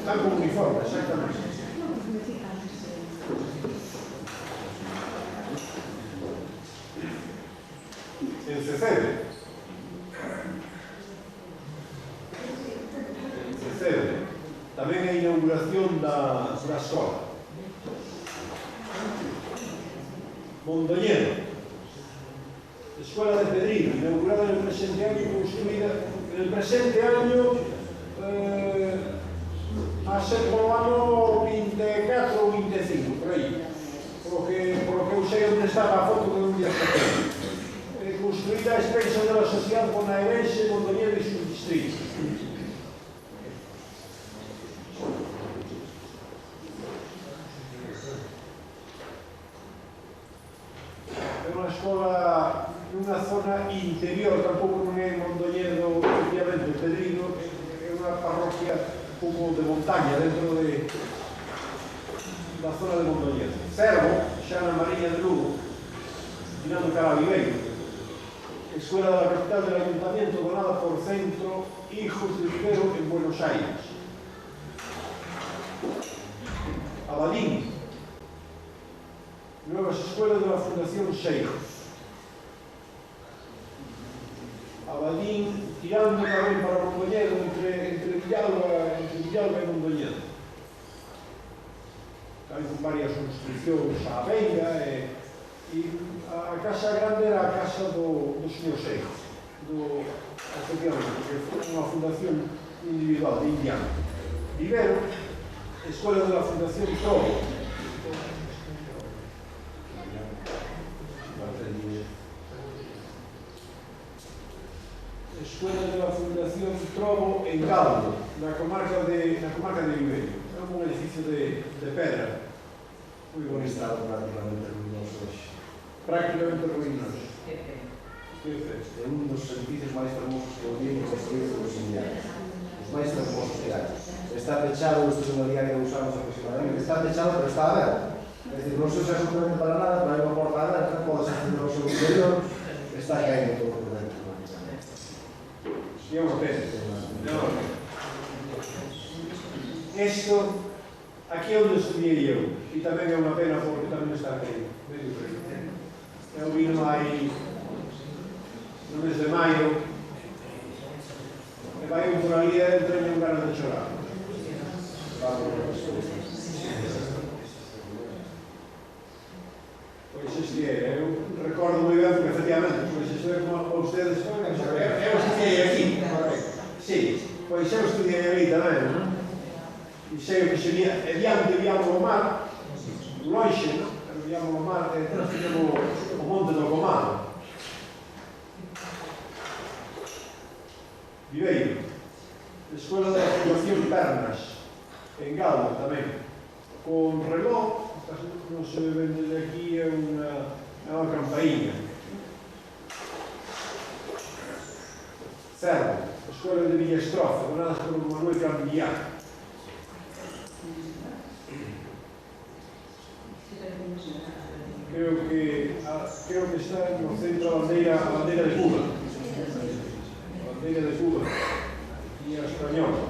Tan como uniforme, exactamente. En Cecede. Tamén a inauguración da escola. Mondoñedo. Escuela de Pedrillo, inaugurada en el presente año y construida en el presente año a ser por o ano 24 ou 25, por aí. Por lo que eu sei onde estaba a foto que un día está. Construida a expensa de la sociedad bonaerense, Mondoñedo y sus distritos. É unha escola nunha zona interior, tampouco non é Mondoñedo, efectivamente, o Pedrigo, é unha parroquia un pouco de montaña dentro da zona de Mondoñedo. Cervo, xa na Mariña de Lugo, tirando cara a Viveiro. Escuela de la capital del ayuntamiento donada por Centro Hijos de Rivero en Buenos Aires. Abadín, nuevas escuelas de la Fundación Seixos. Abadín, tirando tamén para Mondoñedo, entre Villalba e Mondoñedo. Hay varias construccións á veiga e a casa grande era a casa do señor Seixos, efectivamente, que foi unha fundación individual de indiano. Vivero, Escuela de la Fundación Trobo. Escuela de la Fundación Trobo en Galdo, na comarca de Viveiro. É un edificio de pedra, moi bonito. Estado prácticamente ruinoso hoxe. Prácticamente ruinoso. É un dos edificios máis famosos que o día construído por os indianos. Os máis famosos que hai. Está pechado, isto é unha día que 2 anos aproximadamente, está pechado, pero está aberto. É dicir, non se usa absolutamente para nada, pero hai unha porta aberta, pode ser no seu interior, está caendo todo por dentro. E é unha pena. Isto Aquí é onde estudiei eu, e tamén é unha pena porque tamén está medio frío. Eu vino aí no mes de maio, e vai por ali e entrei un ganas de chorar. Pois este é, eu recordo moi ben, porque efectivamente, pois isto é como ustedes, eu estudiei aquí, sí, pois eu estudiei ali tamén, non? E sei o que sería, e diante víamos o mar, lonxe, non? Víamos o mar, e nós tínhamos o monte do Comado. Viveiro, Escola de Fundación Pernas, en Galda tamén, con reloj, non se ven desde aquí, é unha campaíña. Cerro, Escola de Villastroza, donadas por Manuel Cambillán. Creo que está no centro a bandeira de Cuba. A bandeira de Cuba e a española.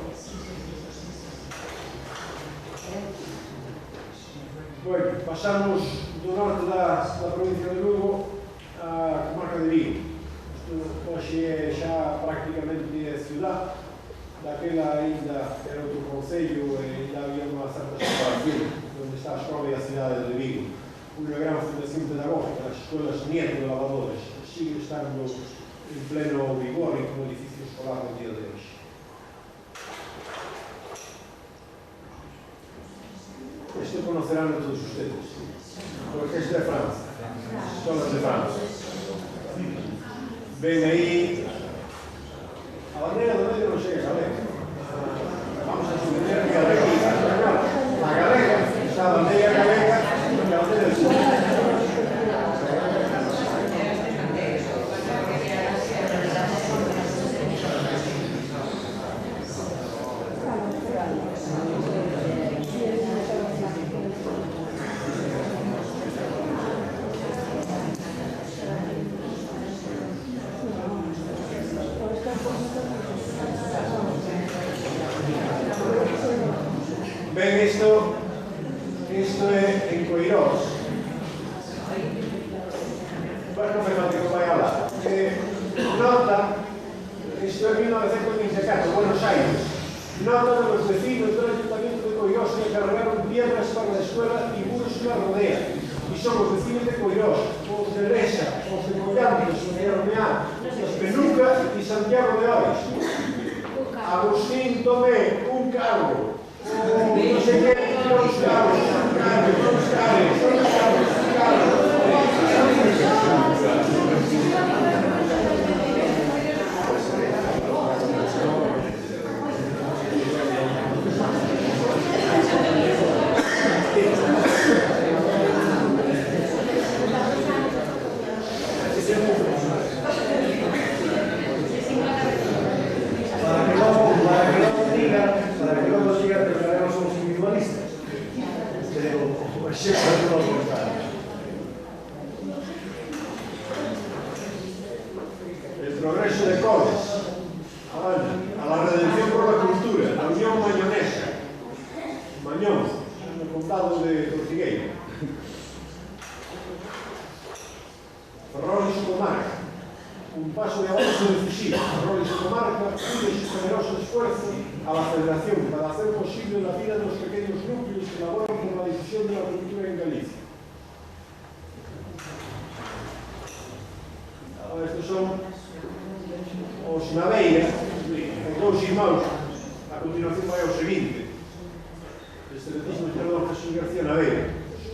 Bueno, pasamos do norte da provincia de Lugo a comarca de Vigo. Isto hoxe é xa prácticamente a ciudad, daquela ainda era outro concello e ainda había unha certa separación onde está a escola e a cidade de Vigo. Unha gran fundación pedagógica das escolas Nieto de Lavadores, sigue estando en pleno vigor e como edificio escolar no día de hoxe. Esto conocerán todos ustedes, porque es de Francia, son las de Francia. Ven ahí, a bandera de medio no sé, ¿sabes? Vamos a suponer que la galega, esa bandera galega, la bandera del sur. Ben, isto é en Coirós. Bueno, non me falta que vai alá. Nota, isto é 1924, Buenos Aires. Nota de los vecinos del Ayuntamiento de Coirós que cargaron piedras para la escuela y muros que la rodean. Y son los vecinos de Coirós, os de Lesa, os de Collantes, os de Armeá, os Penuca y Santiago de Ois. Agustín Tomé, un cargo. No sé qué, unos cargos. El progreso de Coles, a la redención por la cultura, la Unión Mañonesa, Mañón, en el condado de Tortigueira. Ferrol y su comarca, un paso de avance decisivo. Ferrol y su comarca une su generoso esfuerzo a la Federación para hacer posible la vida de los pequeños núcleos que laboran por la difusión de la cultura en Galicia. Estes son os Naveira, os dous irmãos. A continuación vai ao seguinte. Excelentísimo Senador Jesús García Naveira,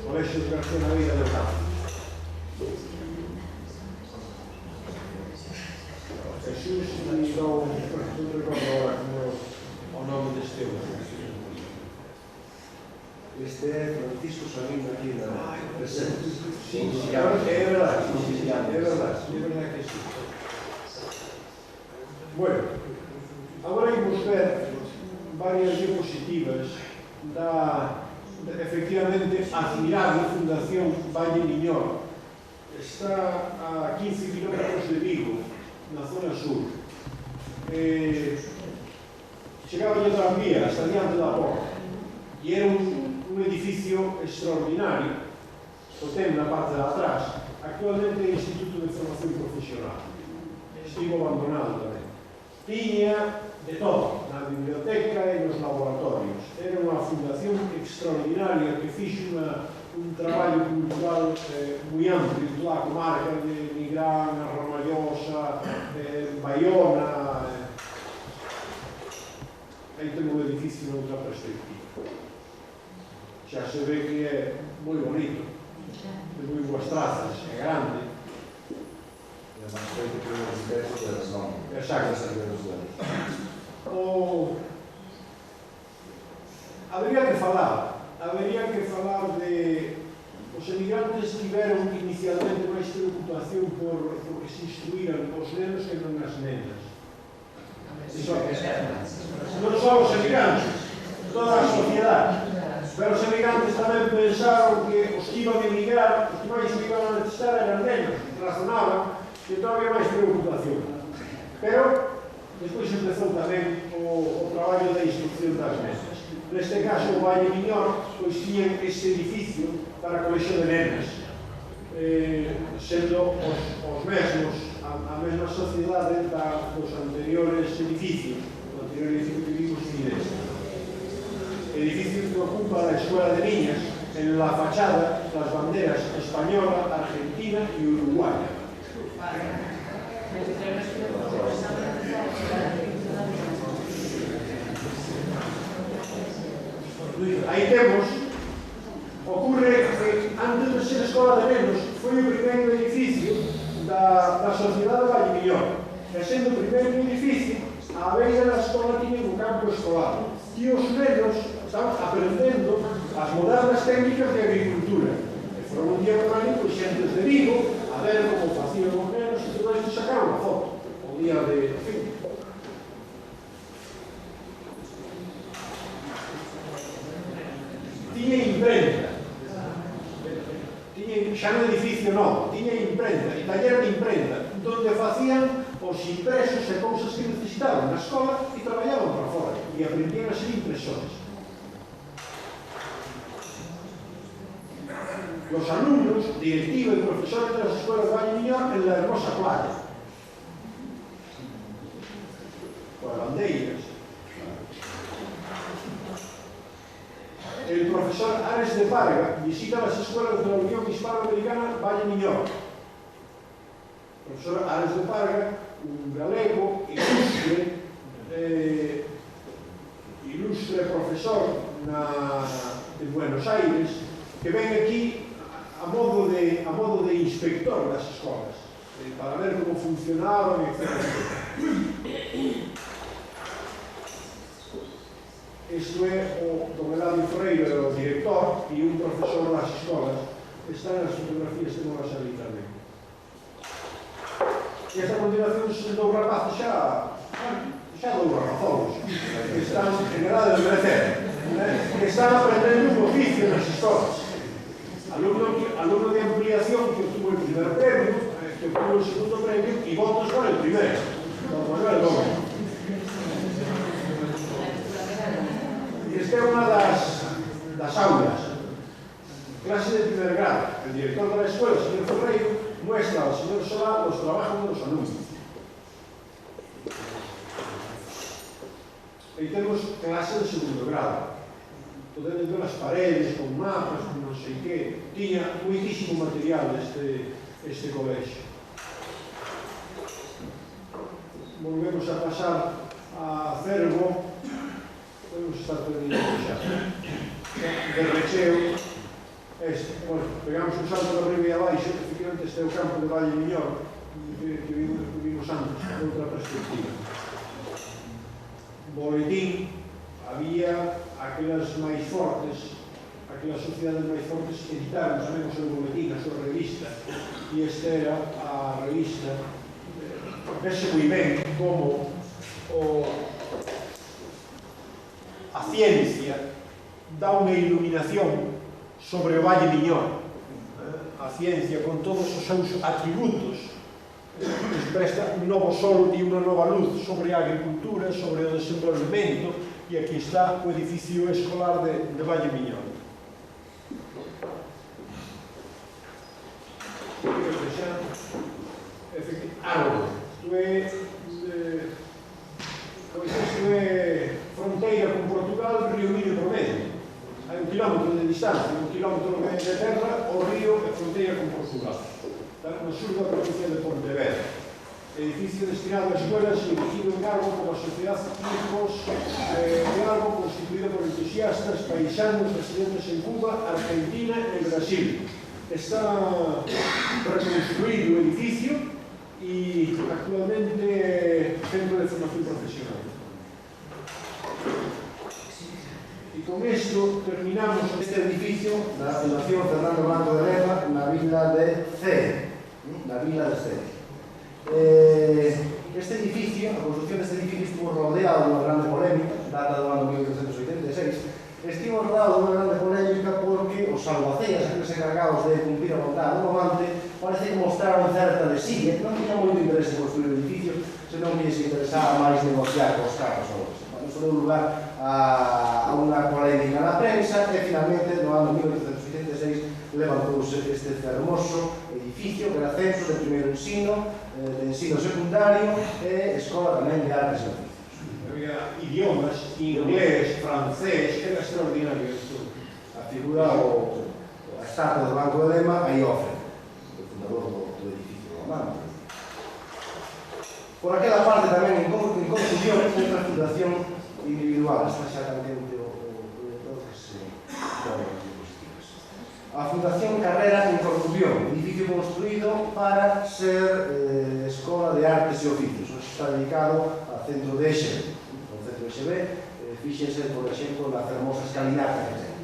Colegio de García Naveira de Otávio. Jesús me dou, non recordo agora como o nome deste homem. Este é Francisco Sabino aquí na presente. Sí, é verdade, que sí. Bueno, agora vamos ver varias diapositivas efectivamente, admirable Fundación Valle Miñor. Está a 15 kilómetros de Vigo, na zona sur. Chegaba a tranvía hasta diante da porta. e era un edificio extraordinario, o ten na parte de atrás. Actualmente é Instituto de Formación Profesional. Estivo abandonado tamén. Tiña de todo, na biblioteca e nos laboratorios. Era unha fundación extraordinaria que fixo un traballo cultural moi amplo en toda a comarca de Nigrán, a Ramallosa, Baiona. Aí temos o edificio noutra perspectiva. Xa se ve que é moi bonito, de moi boas trazas, é grande. Exacto. Habería que falar de... Os emigrantes tiveron inicialmente máis preocupación por que se instruíran os nenos e non as nenas. Non só os emigrantes, toda a sociedade. Pero os emigrantes tamén pensaron que os que iban a emigrar, os que máis iban a necesitar eran nenos, razonaban que todavía máis preocupación. Pero despois empezou tamén o traballo da instrucción das nenas. Neste caso, o Valle Miñor, pois tiñan este edificio para colexio de nenas, sendo os mesmos, a mesma sociedade dos anteriores edificios, o anterior edificio que vimos Fidesz. Edificio que ocupa a Escuela de Niñas en la fachada las banderas española, argentina y uruguaya. Aí temos, ocurre que antes de ser escola de nenos foi o primeiro edificio da sociedade de Valle Miñor, e sendo o primeiro edificio, a beira da escola tiña un campo escolar e os nenos estaban aprendendo as modernas técnicas de agricultura. E foron un día con ali, pois xentes de Vigo, a ver como facían os nenos, e todo isto sacaron a foto, o día de fin. Tiña imprenta, xa no edificio novo, tiña imprenta, e taller de imprenta, donde facían os impresos e cousas que necesitaban na escola e traballaban para fora, e aprendían a ser impresores. Los alumnos, directivos e profesores de las escuelas de Valle Miñor en la hermosa playa, con bandeiras. El profesor Ares de Parga visita las escuelas de la Unión Hispanoamericana Valle Miñor. El profesor Ares de Parga, un galego, ilustre profesor de Buenos Aires, que ven aquí a modo de inspector das escolas, para ver como funcionaban, etc. Isto é o don Eladio Ferreiro, o director, e un profesor das escolas. Están as fotografías que non as ali tamén. E esta continuación dou rapazos xa dou rapazolos, que están en edade de merecer, que están aprendendo un oficio nas escolas. Alumno de ampliación que obtuvo el primer premio, que obtuvo el segundo premio, y votos por el primero, don Manuel Gómez. Esta é unha das aulas, clase de primer grado. El director de la escuela, el señor Ferreiro, muestra al señor Solá los trabajos de los alumnos. Aí temos clase de segundo grado. Podemos ver as paredes con mapas, con non sei que. Tiña muitísimo material este colexio. Volvemos a pasar a Cervo. Podemos estar terminando xa. De recheo. Pegamos un salto de arriba e abaixo. Efectivamente, este é o campo de Valle Miñor, que vimos antes, de outra perspectiva. Boletín, había aquelas máis fortes, aquelas sociedades máis fortes que editaron tamén o seu boletín, a súa revista, e esta era a revista. Vese moi ben como a ciencia dá unha iluminación sobre o Valle Miñor, a ciencia con todos os seus atributos presta un novo sol e unha nova luz sobre a agricultura, sobre o desenvolvemento, e aquí está o edificio escolar de Valle Miñón. Isto é fronteira con Portugal, río Miño por medio. Hai 1 kilómetro de distancia, 1 kilómetro de terra, o río é fronteira con Portugal. Está no sur da provincia de Pontevedra. Edificio destinado a escuelas e dirigido en cargo por a Sociedade Cívicos de Algo, constituído por entusiastas paisanos residentes en Cuba, Argentina e Brasil. Está reconstruído o edificio e actualmente centro de formación profesional. E con isto terminamos este edificio da Fundación Fernando Blanco de Lema na vila de Cee, na vila de Cee. Este edificio, a construcción deste edificio estuvo rodeado de unha grande polémica, data do ano 1886. Estivo rodeado de unha grande polémica porque os salvaceas, aqueles encargados de cumprir a vontade do amante, parece que mostraron certa desilla, non tiña moito interés en construir o edificio, senón que lles interesaba máis negociar cos carros ou así. Iso deu lugar a unha polémica na prensa e finalmente no ano 1886 levantouse este fermoso edificio que era centro de primeiro ensino, de ensino secundario e escola tamén de artes e oficios. Había idiomas, inglés, francés, era extraordinario isto. A figura a estatua do Banco de Lema aí ofre, o fundador do edificio romano. Por aquela parte tamén en conclusión outra fundación individual, esta xa tamén o director que se pone as diapositivas. A Fundación Carrera en Corcubión, edificio construído para ser escola de artes e oficios. Está dedicado ao centro de Exebe. O centro de Exebe, fíxense, por exemplo, na fermosa escalinata que ten.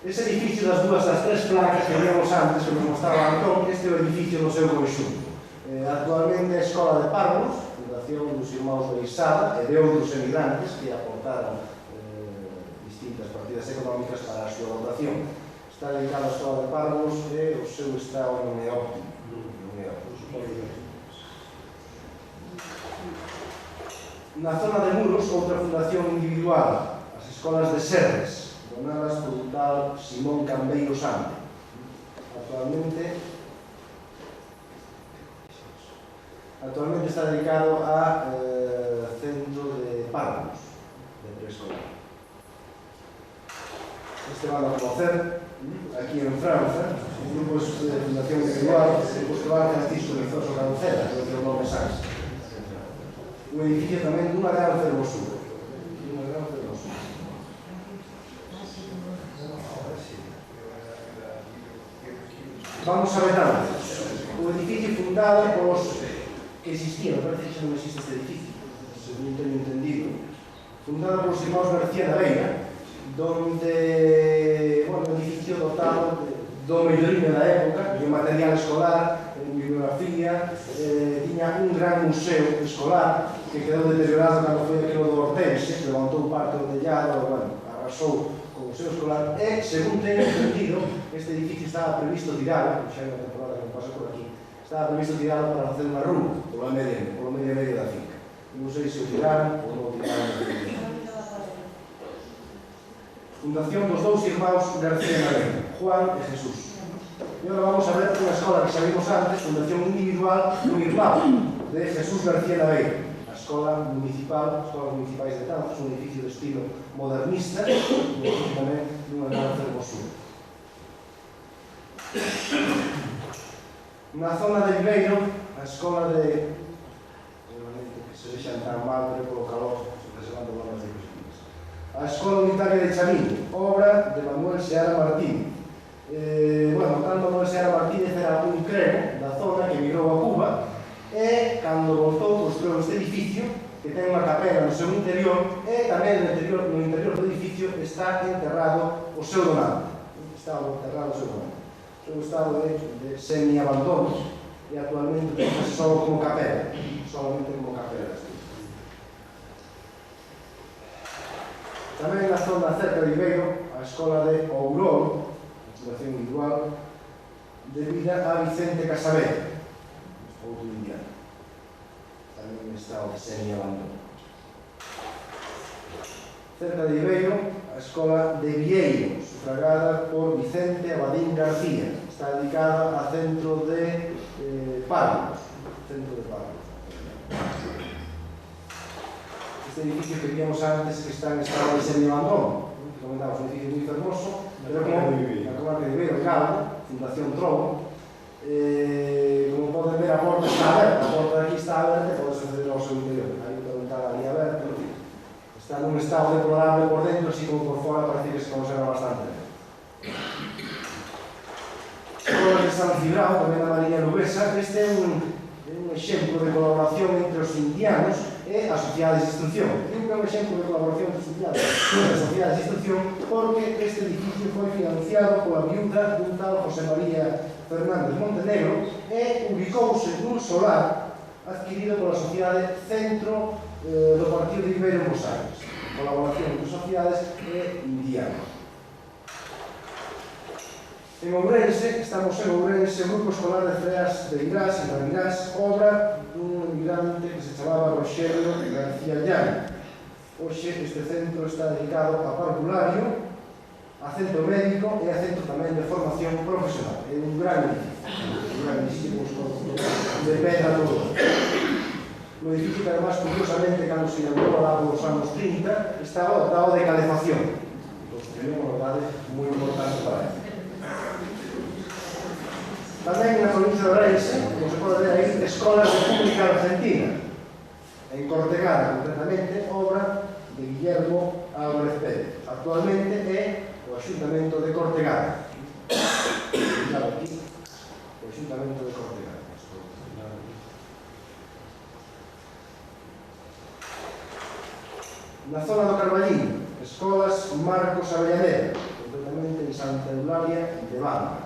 Ese edificio das tres placas que víamos antes, que nos mostraba Antón, este é o edificio no seu conxunto. Actualmente é a Escola de Párvulos, fundación dos irmãos Beixada e de outros emigrantes que aportaron distintas partidas económicas para a súa dotación. Está dedicado á Escola de Párvulos e o seu estado non é óptimo. Na zona de Muros, outra fundación individual, as Escolas de Serres, donadas por un tal Simón Cambeiro Sante. Actualmente está dedicado a centro de párvulos de preescolar. Este van a conocer aquí en Francia, un grupo de fundación individual, que va a Francisco Rizoso Cancela, que é o nome Sanz. Un edificio tamén dunha gran fermosura. Vamos a ver antes. O edificio fundado polos que existían, parece que xa non existe este edificio, según teño entendido. Fundado polos irmãos García da Beira, donde, bueno, un edificio dotado do melloriño da época, de material escolar, bibliografía, tiña un gran museo escolar que quedou deteriorado cando foi aquilo do Hortense, que levantou parte do tellado, bueno, arrasou con o museo escolar, e, según teño entendido, este edificio estaba previsto tirado, xa hai unha temporada que me pasa por aquí, estaba previsto tirado para facer unha rúa polo medio da finca. Non sei se o tiraron ou non o tiraron. Fundación dos dous irmãos García Naveira, Juan e Jesús. E agora vamos a ver unha escola que xa vimos antes, fundación individual dun irmão, de Jesús García Naveira. A escola municipal, escolas municipais de Tanzos, un edificio de estilo modernista, e tamén dunha gran fermosura. Na zona de Viveiro, a escola de... que se vexan tan mal, pero polo calor, se van do norte de Cosquillas. A Escola Unitaria de Chamín, obra de Manuel Seara Martín. Bueno, cando Manuel Seara Martínez era un crego da zona que emigrou a Cuba e, cando voltou, construiu este edificio que ten unha capela no seu interior e tamén no interior do edificio está enterrado o seu donante. Está enterrado o seu donante. O seu estado de semi-abandono e actualmente está só como capela, solamente como capela. Tamén na zona cerca de Viveiro, a escola de Ourol, fundación individual debida a Vicente Casabel, outro indiano. Tamén está o de semi-abandono. Cerca de Ibeiro, a escola de Vieiro, sufragada por Vicente Abadín García. Está dedicada a centro de párvulos. Este edificio que vimos antes, que está en estado de semi-abandono, que comentamos, un edificio moi fermoso, pero na comarca de Ibeiro, Galo, Fundación Trobo. Como poden ver, a porta está aberta, a porta de aquí está aberta e podes acceder ao seu interior. Hai unha ventana ali aberta, está nun estado deplorable por dentro, así como por fora parece que se conserva bastante. Escolas de San Cibrao, tamén na Mariña Luguesa. Este é un exemplo de colaboración entre os indianos e as sociedades de instrucción. Digo que é un exemplo de colaboración entre os indianos e as sociedades de instrucción porque este edificio foi financiado pola viúda dun tal José María Fernández Montenegro e ubicouse nun solar adquirido pola sociedade Centro do Partido de Ibeiro en Bos Aires. Colaboración entre sociedades e indianos. En Ourense, estamos en Ourense, o Grupo Escolar de Freas de Irás, en Marinás, obra dun emigrante que se chamaba Roxelio García Llán. Hoxe este centro está dedicado a parvulario, a centro médico e a centro tamén de formación profesional. É un gran edificio, de pedra todo. O edificio que además, curiosamente, cando se inaugurou lá nos anos 30, estaba dotado de calefacción. Construíron unha novidade moi importante para ele. Tamén na provincia de Ourense, como se pode ver aí, Escolas de Pública Argentina. En Cortegada, concretamente, obra de Guillermo Álvarez Pérez. Actualmente é o Axuntamento de Cortegada. Claro, aquí, o Axuntamento de Cortegada. Na zona do Carballiño, Escolas Marcos Avellaneda, concretamente en Santa Eulalia de Banda.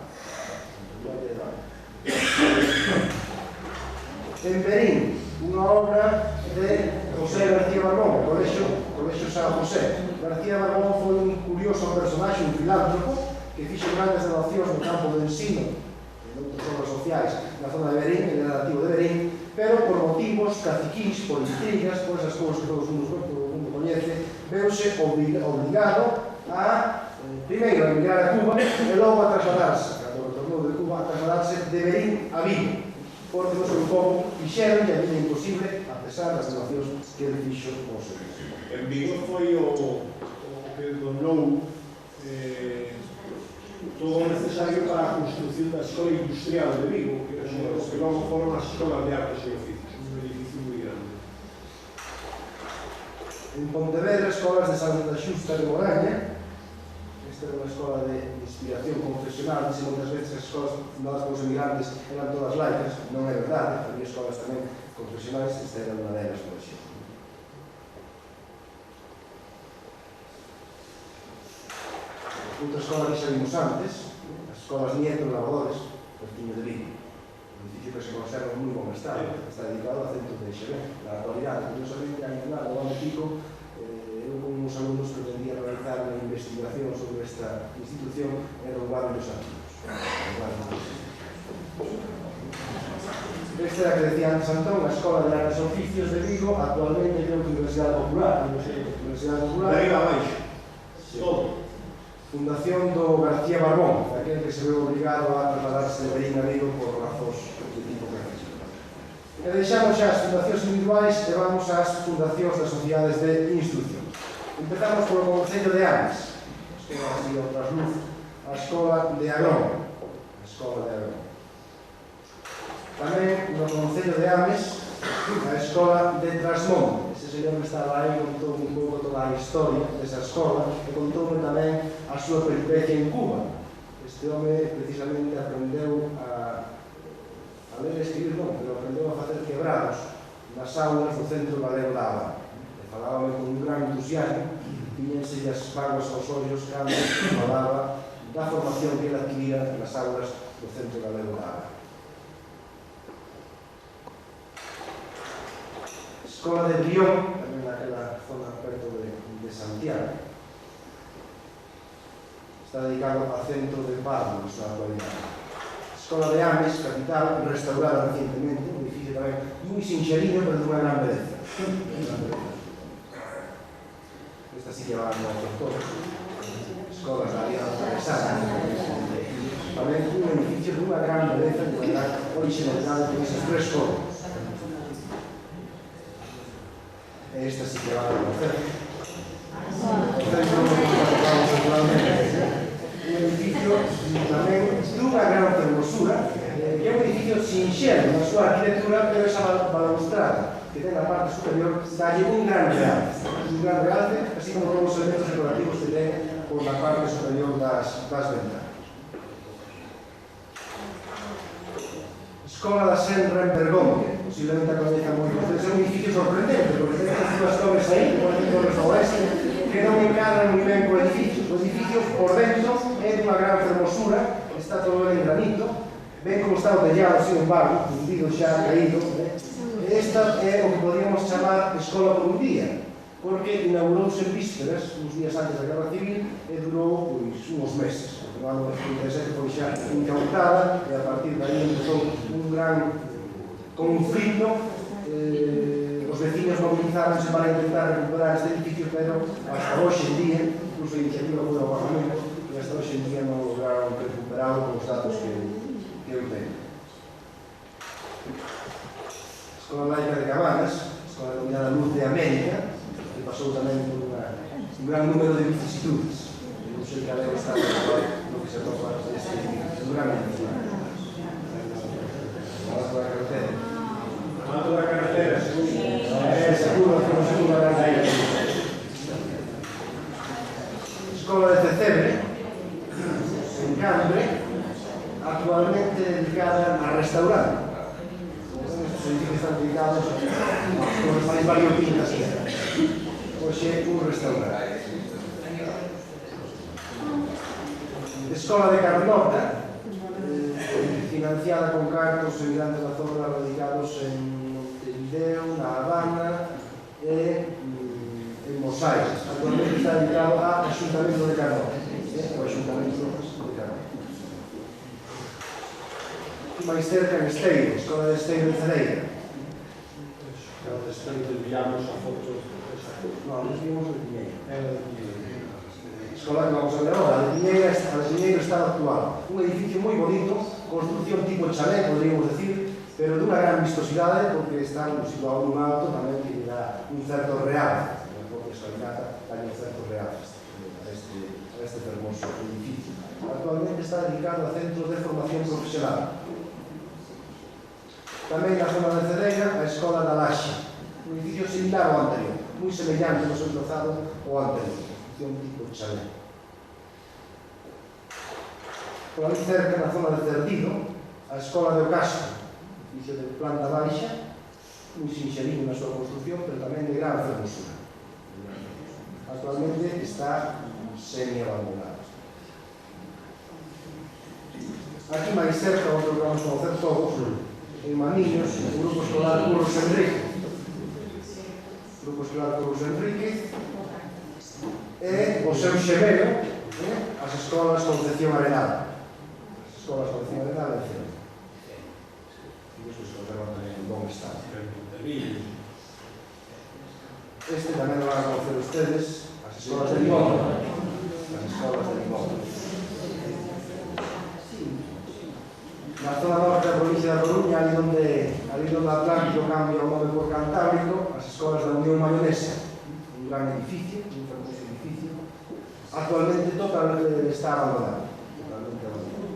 En Perín, unha obra de José García Barbón, Colexio San José. García Barbón foi un curioso personaxe, un filántropo, que fixo grandes donacións no campo do ensino e de outras obras sociais na zona de Verín, en el nativo de Verín, pero por motivos caciquís, por intrigas, por esas cousas que todo o mundo coñece, veuse obligado a, primeiro, a emigrar a Cuba e logo a trasladarse, cando retornou de Cuba, a trasladarse de Verín a Vigo, porque no seu povo fixeron que a vida imposible a pesar das donacións que ele fixo ao seu. En Vigo foi o que donou todo o necesario para a construción da Escola Industrial de Vigo, que logo foron as Escolas de Artes e Oficios, un edificio moi grande. En Pontevedra, Escolas de Santa Xusta de Moraña. Esta era unha escola de inspiración confesional. Dice moitas veces que as escolas fundadas polos emigrantes eran todas laicas. Non é verdade, había escolas tamén confesionais. Esta era unha delas, por exemplo. Outra escola que xa vimos antes, as escolas Nieto Lavadores, Pertiño de Vigo. Un edificio que se conserva en moi bom estado, está dedicado a centros de Xerén. Na actualidade, curiosamente, hai un ano e pico, eu con uns alumnos pretendía realizar unha investigación sobre esta institución en o lugar dos archivos. Esta era que decía antes Antón, a Escola de Artes e Oficios de Vigo, actualmente creo que Universidade Popular, Universidade Popular. De aí abaixo. Todo. Fundación do García Barbón, aquel que se veu obligado a trasladarse de Verín a Vigo por razóns de tipo profesional. E deixamos xa as fundacións individuais e vamos ás fundacións das sociedades de instrucción. Empezamos polo Concello de Ames, a escola así ao trasluz, a Escola de Agrón. A Escola de Agrón. Tamén no Concello de Ames, a Escola de Trasmonte. Ese señor que estaba aí contou un pouco toda a historia desa escola e contoume tamén a súa peripecia en Cuba. Este home precisamente aprendeu a ler e escribir, non, pero aprendeu a facer quebrados nas aulas do Centro Galego da Habana. Falábame con un gran entusiasmo, tiñense as vagas aos ollos cando falaba da formación que ele adquirira nas aulas do Centro Galego da Habana. Escola de Brión, tamén naquela zona perto de Santiago. está dedicado ao centro de Barros na actualidade. Escola de Ames, capital, restaurada recientemente, un edificio tamén moi sinxeriño, pero dunha gran beleza. Esta sí que va a conocer todos. Escolas da Alianza de Sara. Tamén un edificio dunha gran beleza, dunha gran originalidade con esas tres cores. Esta sí que va a conocer. Un edificio tamén dunha gran fermosura, que é un edificio sinxelo na súa arquitectura, pero esa balaustrada que ten na parte superior dalle un gran realce, así como todos os elementos decorativos que ten por na parte superior das ventanas. Escola da Senra en Bergonte, posiblemente a coñeza moi importante, é un edificio sorprendente, porque ten estas dúas torres aí, que ponen torres ao oeste, que non encadran moi ben co edificio. O edificio por dentro é dunha gran fermosura, está todo en granito, ven como está o tellado, sin embargo, fundido xa, caído. Esta é o que podríamos chamar Escola por un día, porque inaugurouse en vísperas, uns días antes da Guerra Civil, e durou uns meses. No ano 37 foi xa incautada, e a partir de aí empezou un gran conflito. Os vecinos movilizáronse para intentar recuperar este edificio, pero hasta hoxe en día, incluso a iniciativa foi ao Parlamento, e hasta hoxe en día non lograron recuperarlo con os datos que eu tenho. Escola Laica de Cabanas, escola denominada Luz de América, que pasou tamén por un gran número de vicisitudes. Non sei que a lei está no que se toca este edificio, un gran edificio. Vamos a la carretera. Mato da carretera, seguro. Seguro que non seguro a carretera. Escola de Cecebre, en Cambre, actualmente dedicada a restaurar. Estes edificios están dedicados a cosas máis variopintas que eran. Hoxe, un restaurar. Escola de Carnota, financiada con cartos emigrantes da zona radicados en Montevideo, na Habana e en Mosaic. Actualmente está dedicado ao Axuntamento de Carnota. O Axuntamento de Carnota. máis cerca en Esteiro, Escola de Esteiro de Cedeira. Escola de Esteiro, enviamos a fotos. Non, nos vimos de Piñeiro. Escola que vamos a ver ahora, a de Piñeiro está actual. Un edificio moi bonito, construcción tipo chalé, podríamos decir, pero dunha gran vistosidade, porque está situado nun alto tamén que dá un certo real, porque a escalinata dá un certo real a este fermoso edificio. Actualmente está dedicado a centros de formación profesional. Tamén na zona de Cedeira, a Escola da Laxa, un edificio similar ao anterior, moi semellante no seu trazado ao anterior, construcción tipo chalé. Por ali cerca, na zona de Cerdido, a Escola de Ocasco, edificio de planta baixa, moi sinxeliño na súa construcción, pero tamén de gran fermosura. Actualmente está semi-abandonado. Aquí máis cerca, onde vamos a conocer todos, en Maniños, o Grupo Escolar Curros Enrique. O Grupo Escolar Curros Enrique e o seu xemelo, as Escolas Concepción Arenal. As Escolas Concepción Arenal e Cero. E iso se conservan tamén en bon estado. Este tamén lo van a conocer ustedes, as Escolas de Limón. As Escolas de Limón. Na zona norte da provincia da Coruña, ali onde o Atlántico cambia o nome por Cantábrico, as Escolas da Unión Mayonesa, un gran edificio, un fermoso edificio. Actualmente totalmente está abandonado.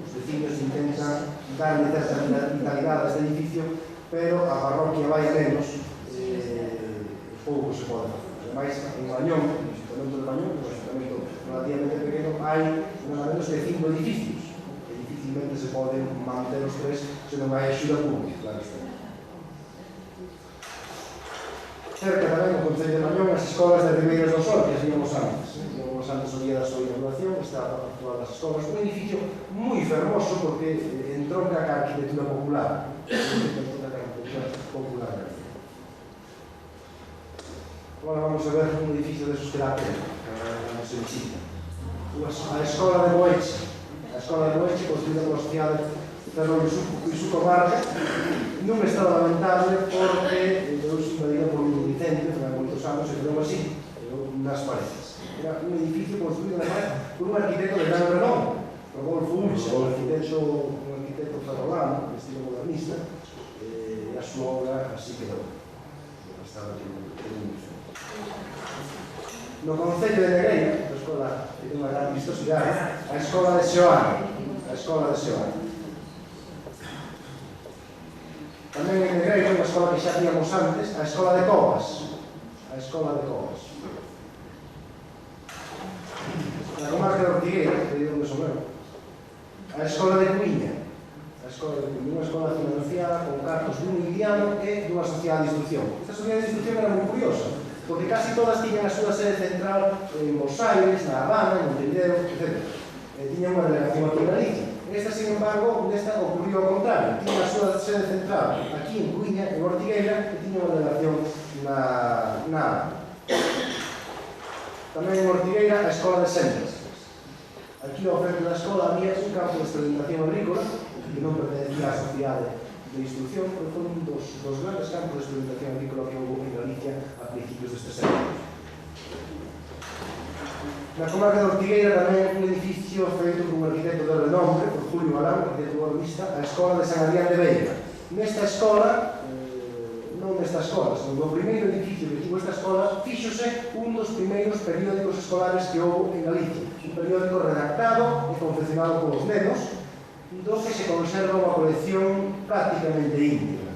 Os vecinos intentan darle certa vitalidade a este edificio, pero a parroquia vai a menos, pouco se pode facer. Ademais, en Mañón, no Ayuntamiento de Mañón, un ayuntamiento relativamente pequeno, hai nada menos que 5 edificios. Difícilmente se poden manter os tres se non hai axuda pública, claro está. Cerca tamén no Concello de Mañón as escolas de Ribeiras do Sol, que as víamos antes. Víamos antes o día da súa inauguración, está actual das escolas. Un edificio moi fermoso porque entronca ca arquitectura popular. Agora vamos a ver un edificio de esos que dá pena, que se visita. A Escola de Boeche. A Escola de Boeche, construída pola Sociedade Ferrol Isuco Marca, nun estado lamentable porque eu invadida por un incendio, que moitos anos se quedou así, nas paredes. Era un edificio construído por un arquitecto de gran renome, Rodolfo Ulcha, un arquitecto ferrolano, de estilo modernista, e a súa obra así quedou. Estaba aquí un museo. No Concello de Negreira, a escola que ten unha gran vistosidade, a Escola de Seoane. A Escola de Seoane. Tamén en Negreira, unha escola que xa tíamos antes, a Escola de Covas. A Escola de Covas. Na comarca de Ortigueira, que é onde son eu, a Escola de Cuiña. A Escola de Cuiña, unha escola financiada con cartos dun indiano e dunha sociedade de instrucción. Esta sociedade de instrucción era moi curiosa, porque casi todas tiñan a súa sede central en Buenos Aires, na Habana, en Montevideo, etc. Tiñan unha delegación aquí en Galicia. Esta, sin embargo, nesta ocurrió ao contrario. Tiña a súa sede central aquí en Cuiña, en Ortigueira, e tiña unha delegación na Habana. Tamén en Ortigueira, a Escola de Sendas. Aquí ao frente da escola había un campo de experimentación agrícola que non pertenecía á sociedade de instrucción, pero foi un dos grandes campos de experimentación agrícola que houve en Galicia a principios deste século. Na comarca de Ortigueira tamén un edificio feito por un arquitecto de renombre, por Julio Galán, arquitecto urbanista, a Escola de San Adrián de Veiga. Nesta escola, non nesta escola, senón no primeiro edificio que tivo esta escola, fíxose un dos primeiros periódicos escolares que houve en Galicia. Un periódico redactado e confeccionado polos nenos, dos que se conserva unha colección prácticamente íntegra.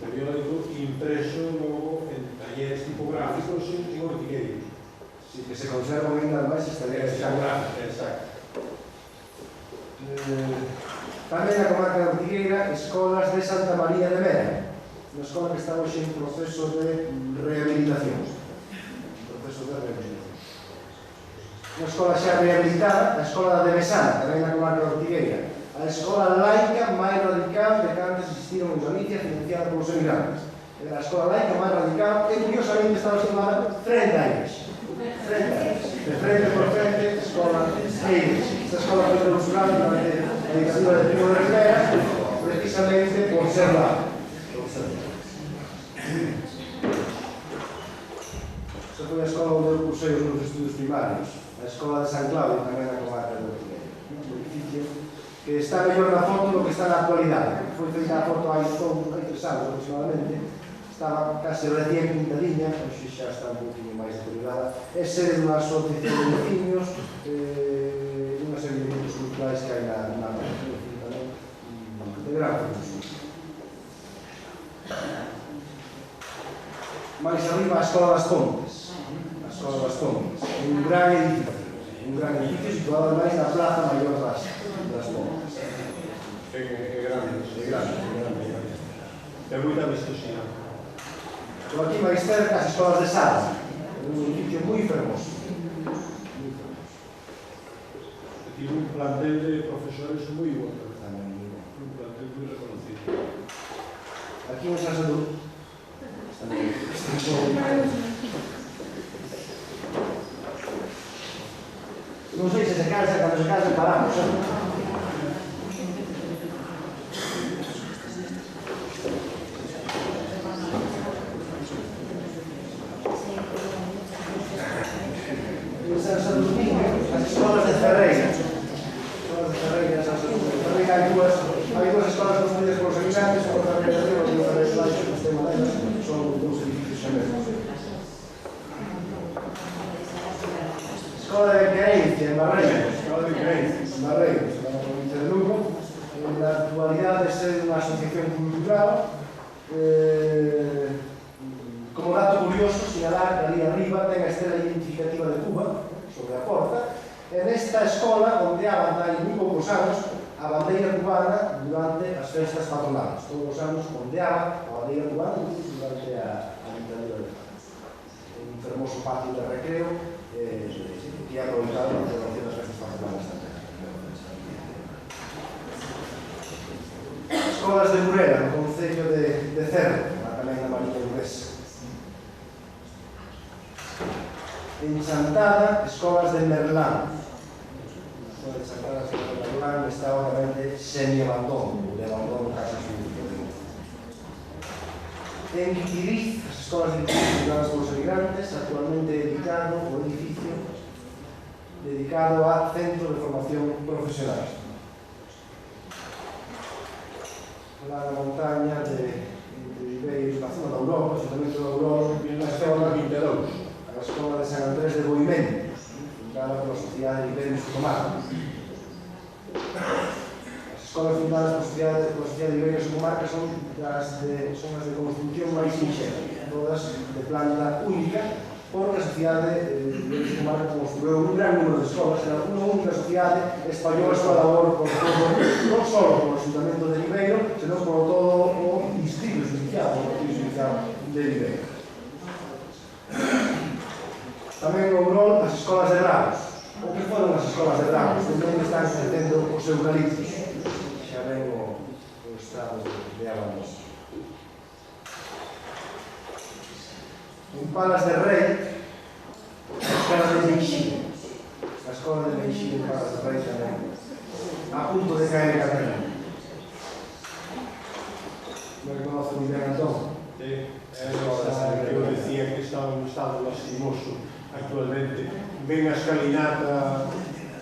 Periódico impreso logo en talleres tipográficos en Ortigueira. Sí, que se conservan ainda máis esta lei. Exacto. Tamén na comarca de Ortigueira, escolas de Santa María de Mera, unha escola que está hoxe en proceso de rehabilitación. Unha escola xa rehabilitada, a Escola de Besana, tamén na comarca de Ortigueira. A escola laica máis radical de cantas existiron en Galicia, financiada polos emigrantes. Era a escola laica máis radical e, curiosamente, estaba chamada frente a Igrexa. De frente por frente, escola e Igrexa. Esta escola foi clausurada durante a dictadura de Primo de Rivera, precisamente por ser laica. Esta foi a escola onde eu cursei os meus estudos primarios. A Escola de San Claudio, tamén na comarca de Ortigueira. Un edificio que está mellor na foto do que está na actualidade. Foi feita a foto hai 3 anos aproximadamente. Estaba case recién pintadiña, hoxe xa está un pouquinho máis deteriorada. É sede dunha asociación de veciños, unha serie de eventos culturais que hai na de gran produción. Mais arriba a Escola das Contes. A Escola das Contes. Un gran edificio situado máis na Plaza Maior das Contes. É grande. É moita vistosidade. Por aquí máis cerca as escolas de Sala, un edificio moi fermoso. Tiene un plantel de profesores moi bueno. Un plantel moi reconocido. Aquí en San Salud. Non sei se cansa, cando se cansa paramos, En San Sadurniño, as escolas de Ferreira. Escolas de Ferreira, San Sadurniño. En Ferreira hai dúas escolas construídas por os emigrantes, por a rehabilitación e o Ferreira Laixo, o sistema delas, son dous edificios xemelos. Escola de Querencia, en Barreiros. Escola de Querencia, en Barreiros, na provincia de Lugo. Na actualidade é unha asociación cultural. Como dato curioso, sinalar que ali arriba ten a estela identificativa de Cuba sobre a porta, e nesta escola ondeaban hai moi poucos anos a bandeira cubana durante as festas patronales. Todos os anos ondeaba a bandeira cubana durante a dictadura de Franco. Un fermoso patio de recreo que é aproveitado para a celebración das festas patronales tamén. Escolas de Burela, no concello de Cerro, tamén na Mariña Burguesa. En Chantada, escolas de Merlán. A escola de Chantada, a escola de Merlán, está obviamente semi-abandono, de abandono casi absoluto. En Guitiriz, as escolas de Guitiriz fundadas polos emigrantes, actualmente dedicado o edificio dedicado a centro de formación profesional. La montaña de Viveiro, na zona da Aurora, o xuntamento da Aurora, Na escola 22. a escola de San Andrés de Boimento, fundada pola Sociedade de Viveiro e Comarca. As escolas fundadas pola Sociedade de Viveiro e Comarca son as de construcción máis sinxela, todas de planta única, porque a Sociedade de Viveiro e Comarca construiu un gran número de escolas, era unha única sociedade, espallou a súa labor por todo, non só polo Xuntamento de Viveiro, senón por todo o distrito judicial, o partido judicial de Viveiro. Tamén no Ourol, as escolas de Ramos. O que foron as escolas de Ramos? Onde están crecendo os eucaliptos. Xa ven o estado de abandono. En Palas de Rei, a escola de Meixía. A escola de Meixía en Palas de Rei tamén. A punto de caer en Cataluña. Non reconoce moi ben Antón. Eu decía que estaba en un estado lastimoso actualmente. Ven a escalinata,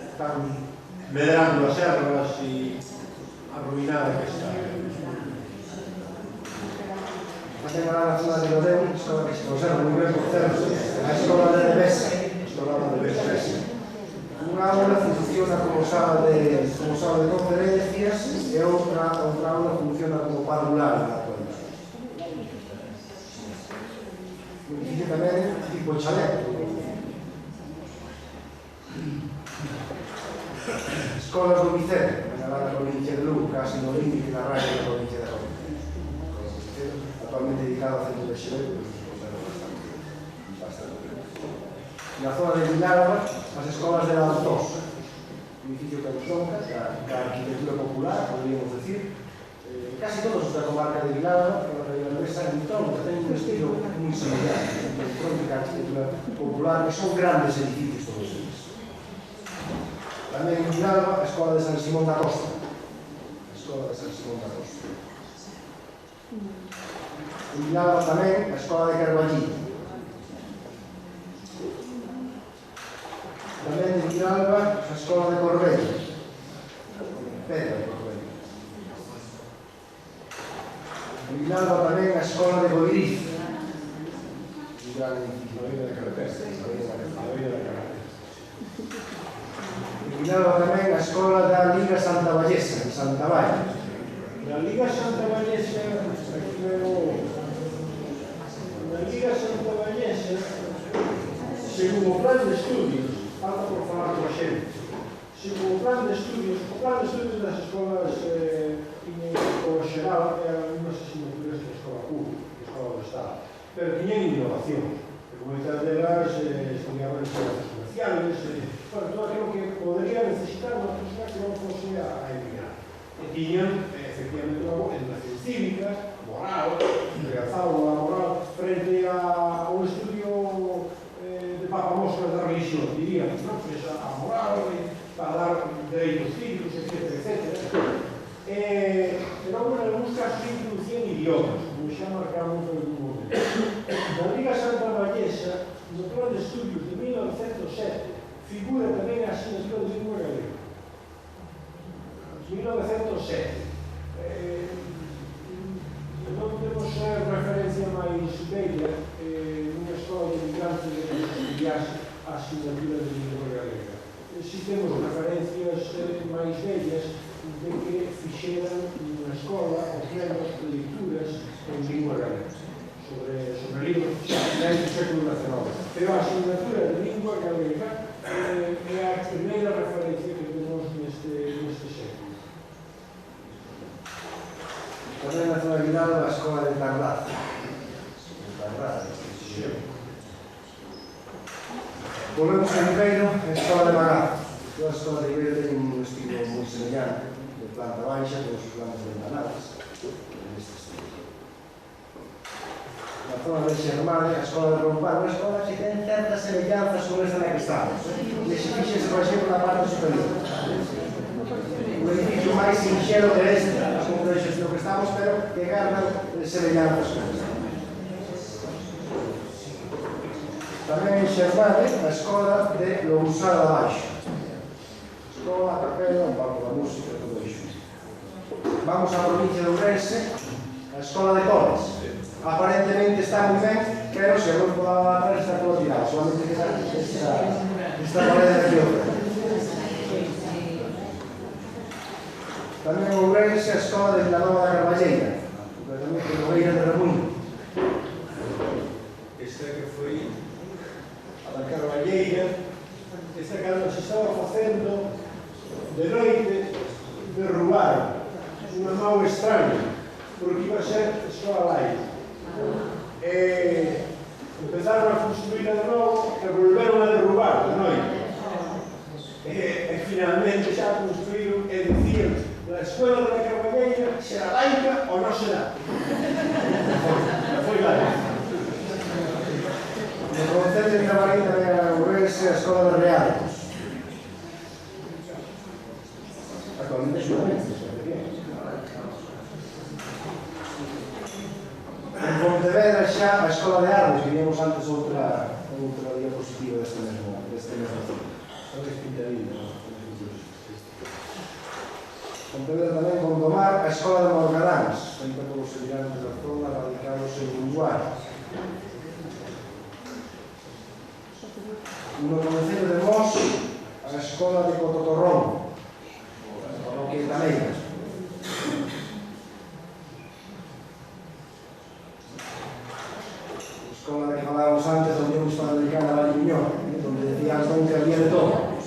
están medrando as ervas e arruinada que está. Tamén na zona de Lodeu, a escola que se conserva moi ben por certo, a escola de Devesa. A escola de Devesa. Unha aula funciona como sala de conferencias e outra aula funciona como parvulario na actualidade. O edificio tamén tipo chalet. Escolas do Vicente, na provincia de Lugo, casi no límite da raya da provincia de Lugo. Actualmente dedicado ao centro de Xevedo, bastante. Na zona de Vilalba, as escolas de Altos, o edificio que tronca, da arquitectura popular, podríamos decir. Casi todos da comarca de Vilalba, a Vilalbesa, en tronca, ten un estilo moi similar, en tronca da arquitectura popular, que son grandes edificios todos eles. Tamén en Vilalba, a escola de San Simón da Costa. A escola de San Simón da Costa. En Vilalba tamén, a escola de Carballín. Tamén en Vilalba, a escola de Corbella. Pedra de Corbella. En Vilalba tamén, a escola de Boiriz. Un gran edificio. A vida da carretera. A vida da carretera. En Vilalba tamén, a escola da Liga Santa Vallesa, en Santa Valla. Na Liga Santa Vallesa, aquí veo... Na Liga Santa Vallesa, segundo o plan de estudios, falta por falar con a xente, segundo o plan de estudios das escolas o xeral eran unhas asignaturas da escola pública, da escola do Estado, pero tiñen innovación, porque moitas delas estudiaban en escolas comerciales, bueno, todo aquilo que podría necesitar unha persona que non fose a emigrar. E tiñan, efectivamente, unha educación cívica, moral, realzado a moral, frente a un estudio de papamoscas da religión, diríamos, non? Pues a moral, para dar dereitos cívicos, etc. Pero en algúns casos introducían idiomas, como xa marcamos en algún momento. Na Liga Santa Vallesa, no plan de estudios de 1907, figura tamén a asignatura de lingua galega. 1907. Non temos referencia máis bella nunha escola de migrantes de estudiarse a asignatura de lingua galega. Si temos referencias máis bellas de que fixeran na escola objetos de leituras en lingua galega sobre libros do século XIX. Pero a asignatura de lingua galega é a primeira referencia que temos neste século. Tamén na zona de Vilalba, a escola de Tardaz. Volvemos a Viveiro, a escola de Magaz. Toda a escola de Viveiro ten un estilo moi semellante, de planta baixa, con os planos ventanadas, neste estilo. Na zona de Xermane, a escola de Rompar, unha escola que ten certas semellanzas con esta na que estamos. E se fixese, por exemplo, na parte superior. Un edificio máis sinxelo que este, como de xestión que estamos, pero que gardan semellanzas con esta. Tamén en Xermane, a escola de Lousada Abaixo. Escola, a capela, un banco da música, todo iso. Vamos á provincia de Ourense, a escola de Coles. Aparentemente está moi ben, pero se non podaba atrás está todo tirado, solamente queda esta parede de aquí outra. Tamén en Ourense, a escola de Vilanova da Carballeira, concretamente de Nogueira de Ramuño. Esta que foi a da Carballeira, esta que se estaba facendo de noite, derrubaron unha mau extraña, porque iba a ser só a laica. Empezaron a construir de novo e volveron a derrubar de noite. E finalmente xa construíron e dicían a escola da Carballeira será laica ou non será. Foi laica. No concello de Carballeira de Ourense, a escola de Reales. Actualmente é Ourense, en Pontevedra xa a escola de Arles, que víamos antes outra diapositiva deste mesmo ciclo. Sabes pintadillo, non? Pontevedra tamén Gondomar, a escola de Morgadáns, feita polos emigrantes da zona radicados en Uruguai. No concello de Mos, a escola de Cototorrón, parroquia de Tameiras. Escola da que falábamos antes, onde eu estaba dedicada a Valle Miñón, onde decían que había de todo.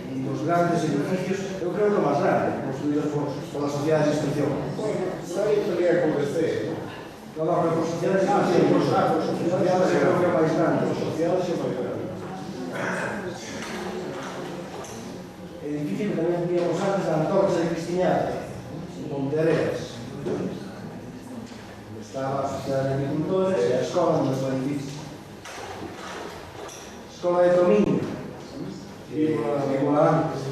E nos grandes edificios, eu creo que o máis grande, construídos pola Sociedade de Instrucción. Bueno, aí podría acontecer. Non, pero por Sociedade de Instrucción, por Sociedade de Instrucción máis grande. Por sociedade é máis grande. Edificio que tamén víamos antes da Antorcha de Cristiñada, en Ponteareas. Estaba a Sociedade de Agricultores e a escola no mesmo edificio. Escola de Tomiño, Vícola antes,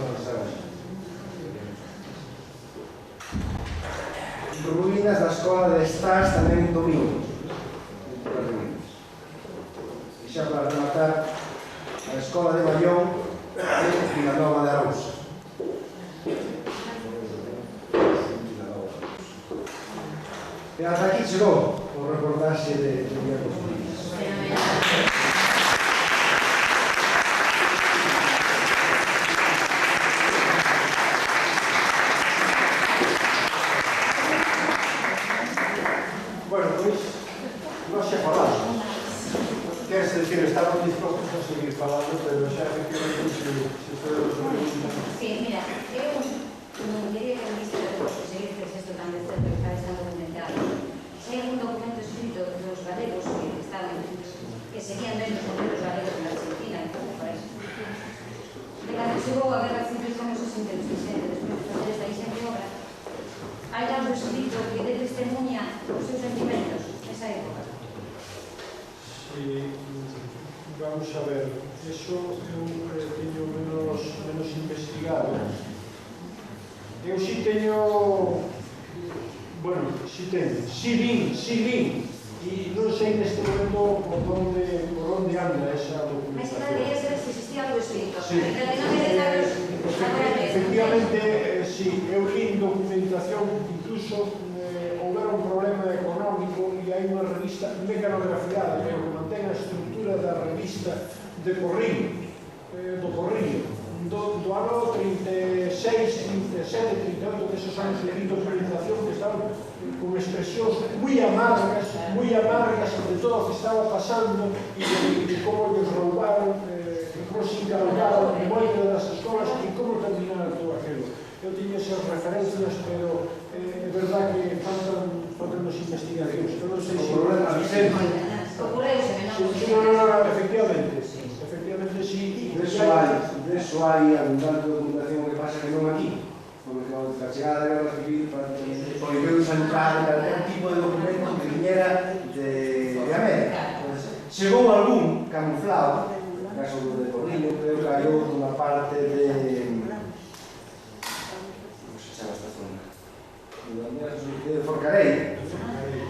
ruínas da escola de Estás tamén en Tomiño. E xa para rematar, a escola de Bayón en Vilanova de Arousa. E ata aquí chegou o reportaxe de diapositivas. Bueno, pois, nós xa falamos. Queres dicir, estamos dispostos a seguir falando, pero xa efectivamente se podemos reunir. Sí, mira, eu quería que me diste seguir isto tan de certo que está tan documentado. Se hai un documento escrito dos galegos que seguían vendo os modelos galegos na Argentina, e como parece. De cando chegou a Guerra Civil con esos intentos despois de facer esta inxente obra, hai algo escrito que dé testemunha os seus sentimentos nesa época. Sí, vamos a ver, eso eu teño menos investigado. Eu si teño, bueno, si vin, e non sei neste momento por onde anda esa Mas documentación. cada día se existía algo escrito, Sí. que non me dejaron agora Efectivamente, sí, eu li documentación, incluso houbera un problema económico e hai unha revista mecanografiada que mantén a estrutura da revista de Porriño, do Porriño, do ano 36, 37, 38, que esos anos de documentación que estaban con expresións moi amargas de todo o que estaba pasando e de como lles roubaron, como se encargaron de moito das escolas e como terminaron todo aquilo. Eu tiño esas referencias, pero é verdad que faltan as investigacións. Eu non sei se... O problema, Vicente, Ocorreuse, No, efectivamente sí. de eso hai abundante documentación, que pasa que non aquí, porque a chegada da Guerra Civil prohibeu entrar en calquer tipo de documento que viniera de aislado, no caso de Porriño, creo que hai outro na parte de... como se chama esta zona? De Forcarei.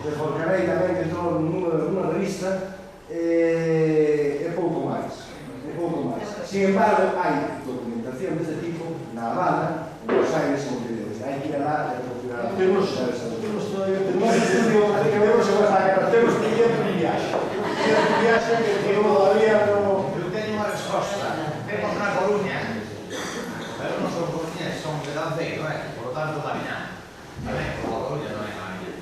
De Forcarei tamén que entrou nunha revista e pouco máis. Sin embargo, hai documentación deste tipo na Habana, en Buenos Aires, en Montevideo. Hai que ir lá e procurar. Temos estudio, que vemos en esta guerra, temos billete de viaxe. Billete de viaxe que todavía non... Eu teño unha resposta. Temos na Coruña, pero non son coruñés, son betanceiro, por lo tanto, mariñán. Tamén, como a Coruña non é mariñán.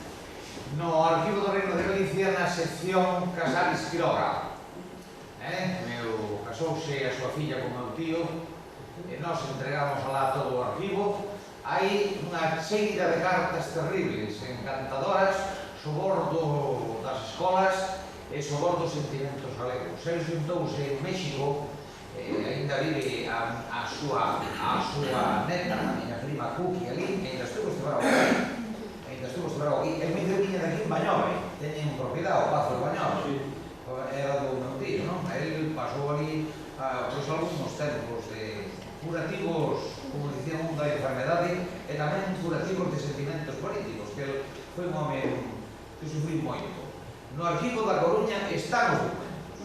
No Arquivo do Reino de Galicia, na sección Casares Quiroga. Casouse a súa filla con meu tío, e nós entregamos alá todo o arquivo. Hai unha cheira de cartas terribles, encantadoras, sobordo das escolas e sobordo dos sentimentos galegos. El xuntouse en México, ainda vive a súa neta, a miña prima Cookie, ali, ainda estuvo estubrado aquí. El me viña daqui en Bañove, teñen propiedade, o Pazo de Bañove. Era do meu tío, non? El pasou ali algúns tempos de curativos, como dicían, da enfermedade e tamén curativos de sentimentos políticos, que el foi un home que sufriu moito. No Arquivo da Coruña están os documentos,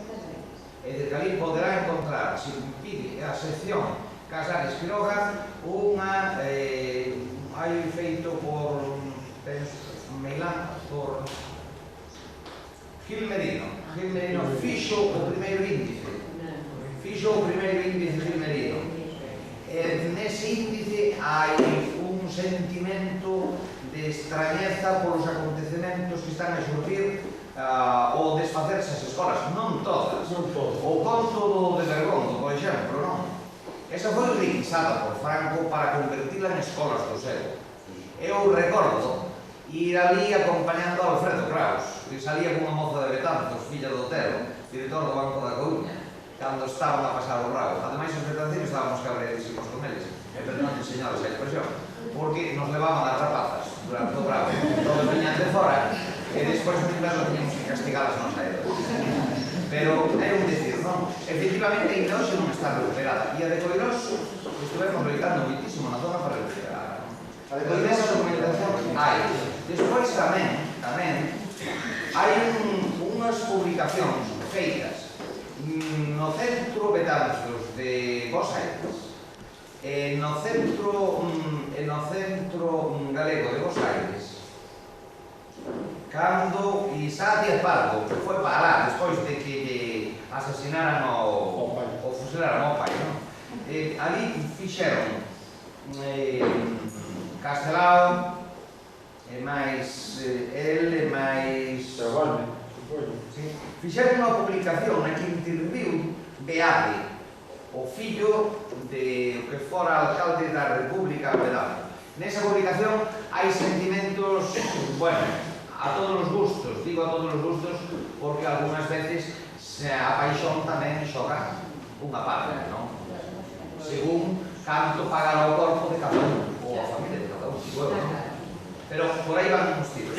e de que ali poderá encontrar, se pide a sección Casares Quiroga, unha hai feito por Meilán, por Gil Merino fixo o primeiro índice Gil Merino. Nese índice hai un sentimento de extrañeza polos acontecementos que están a xurdir ou desfacerse as escolas, non todas. O conto do de Bergondo, por exemplo, non? Esa foi requisada por Franco para convertila en escolas do seu. Eu recordo ir ali acompañando a Alfredo Kraus, que salía cunha moza de Betanzos, filla do Otero, director do Banco da Coruña, cando estaban a pasar o rabo. Ademais, os betancinos estábamos cabreadísimos con eles, perdón de enseñados a expresión, porque nos levaban as rapazas durante o bravo, todos viñan de fora, e despois de inverno teníamos que castigalas nos aeros. Pero é un decir, non? Efectivamente, ainda hoxe non está recuperada. E a de Coirós, estuvemos loitando moitísimo na zona para recuperarla. A de Coirós, a documentación hai. Despois tamén hai unhas publicacións feitas no Centro Betanzos de Bos Aires, no Centro Galego de Bos Aires, cando Isaac Díaz Pardo foi para lá despois de que asesinaran o fusilaran ao pai, non? Ali fixeron Castelao e máis el e máis fixeron unha publicación na que interviu Beade, o fillo de que fora alcalde da República Beade. Nesa publicación hai sentimentos, bueno, a todos os gustos, digo a todos os gustos porque algunhas veces a paixón tamén xoga unha parte, non? Según canto pagará o corpo de cada un, ou a familia de cada un, non? Pero por aí van os tiros.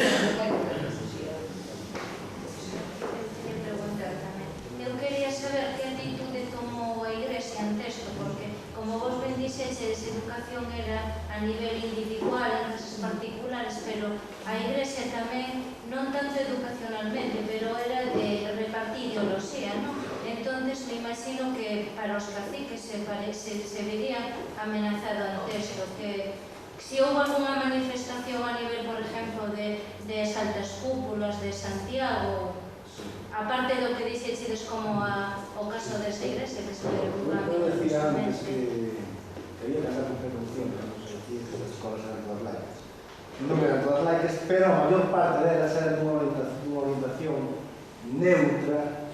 Eu quería saber que atitude tomou a Igrexa ante isto, porque como vos ben dixeches, educación era a nivel individual, en casas particulares, pero a Igrexa tamén, non tanto educacionalmente, pero era de repartir ideoloxía, non? Entonces, me imagino que para os caciques se verían amenazado ante isto, que si houve alguna manifestación a nivel, por exemplo, de altas cúpulas de Santiago, aparte do que dixeches como o caso desta igrexa, que se derruba. Eu decía antes que había que andar con precaución, non se decía que as escolas eran todas laicas. Non eran todas laicas, pero a maior parte delas eran dunha orientación neutra,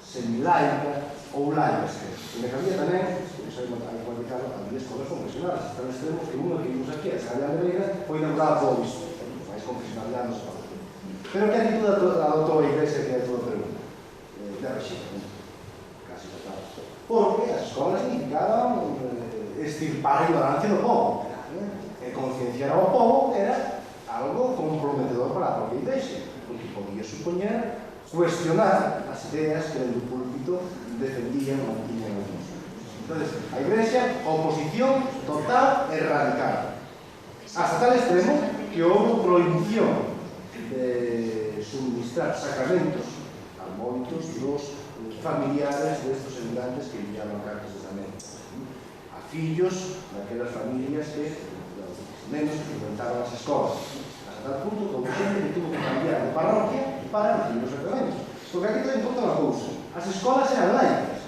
semilaica ou laicas. E me cabía tamén, sei non hai que cualificarlo, había escolas confesionales. Están extremos que unha que vimos aquí, a Sagrada Vega, foi inaugurada por obispo, máis confesionalidade non se fala. Pero que actitud adoptou a Iglesia, que é a túa pregunta? De rexito, casi total. Porque as escolas significaban extirpar a ignorancia do povo. E concienciar ao povo era algo comprometedor para a propia Iglesia, porque podía supoñer cuestionar as ideas que dentro do púlpito defendían ou mantiñan algunos. Entonces, a Iglesia, oposición total e radical. Hasta tal extremo que houve prohibición de suministrar sacramentos a moitos dos familiares destes emigrantes que enviaban cartas desde América, a fillos daquelas familias que menos que frecuentaban as escolas, hasta tal punto que houve xente que tuvo que cambiar de parroquia para recibir os sacramentos. Porque aquí ten en conta unha cousa: as escolas eran laicas,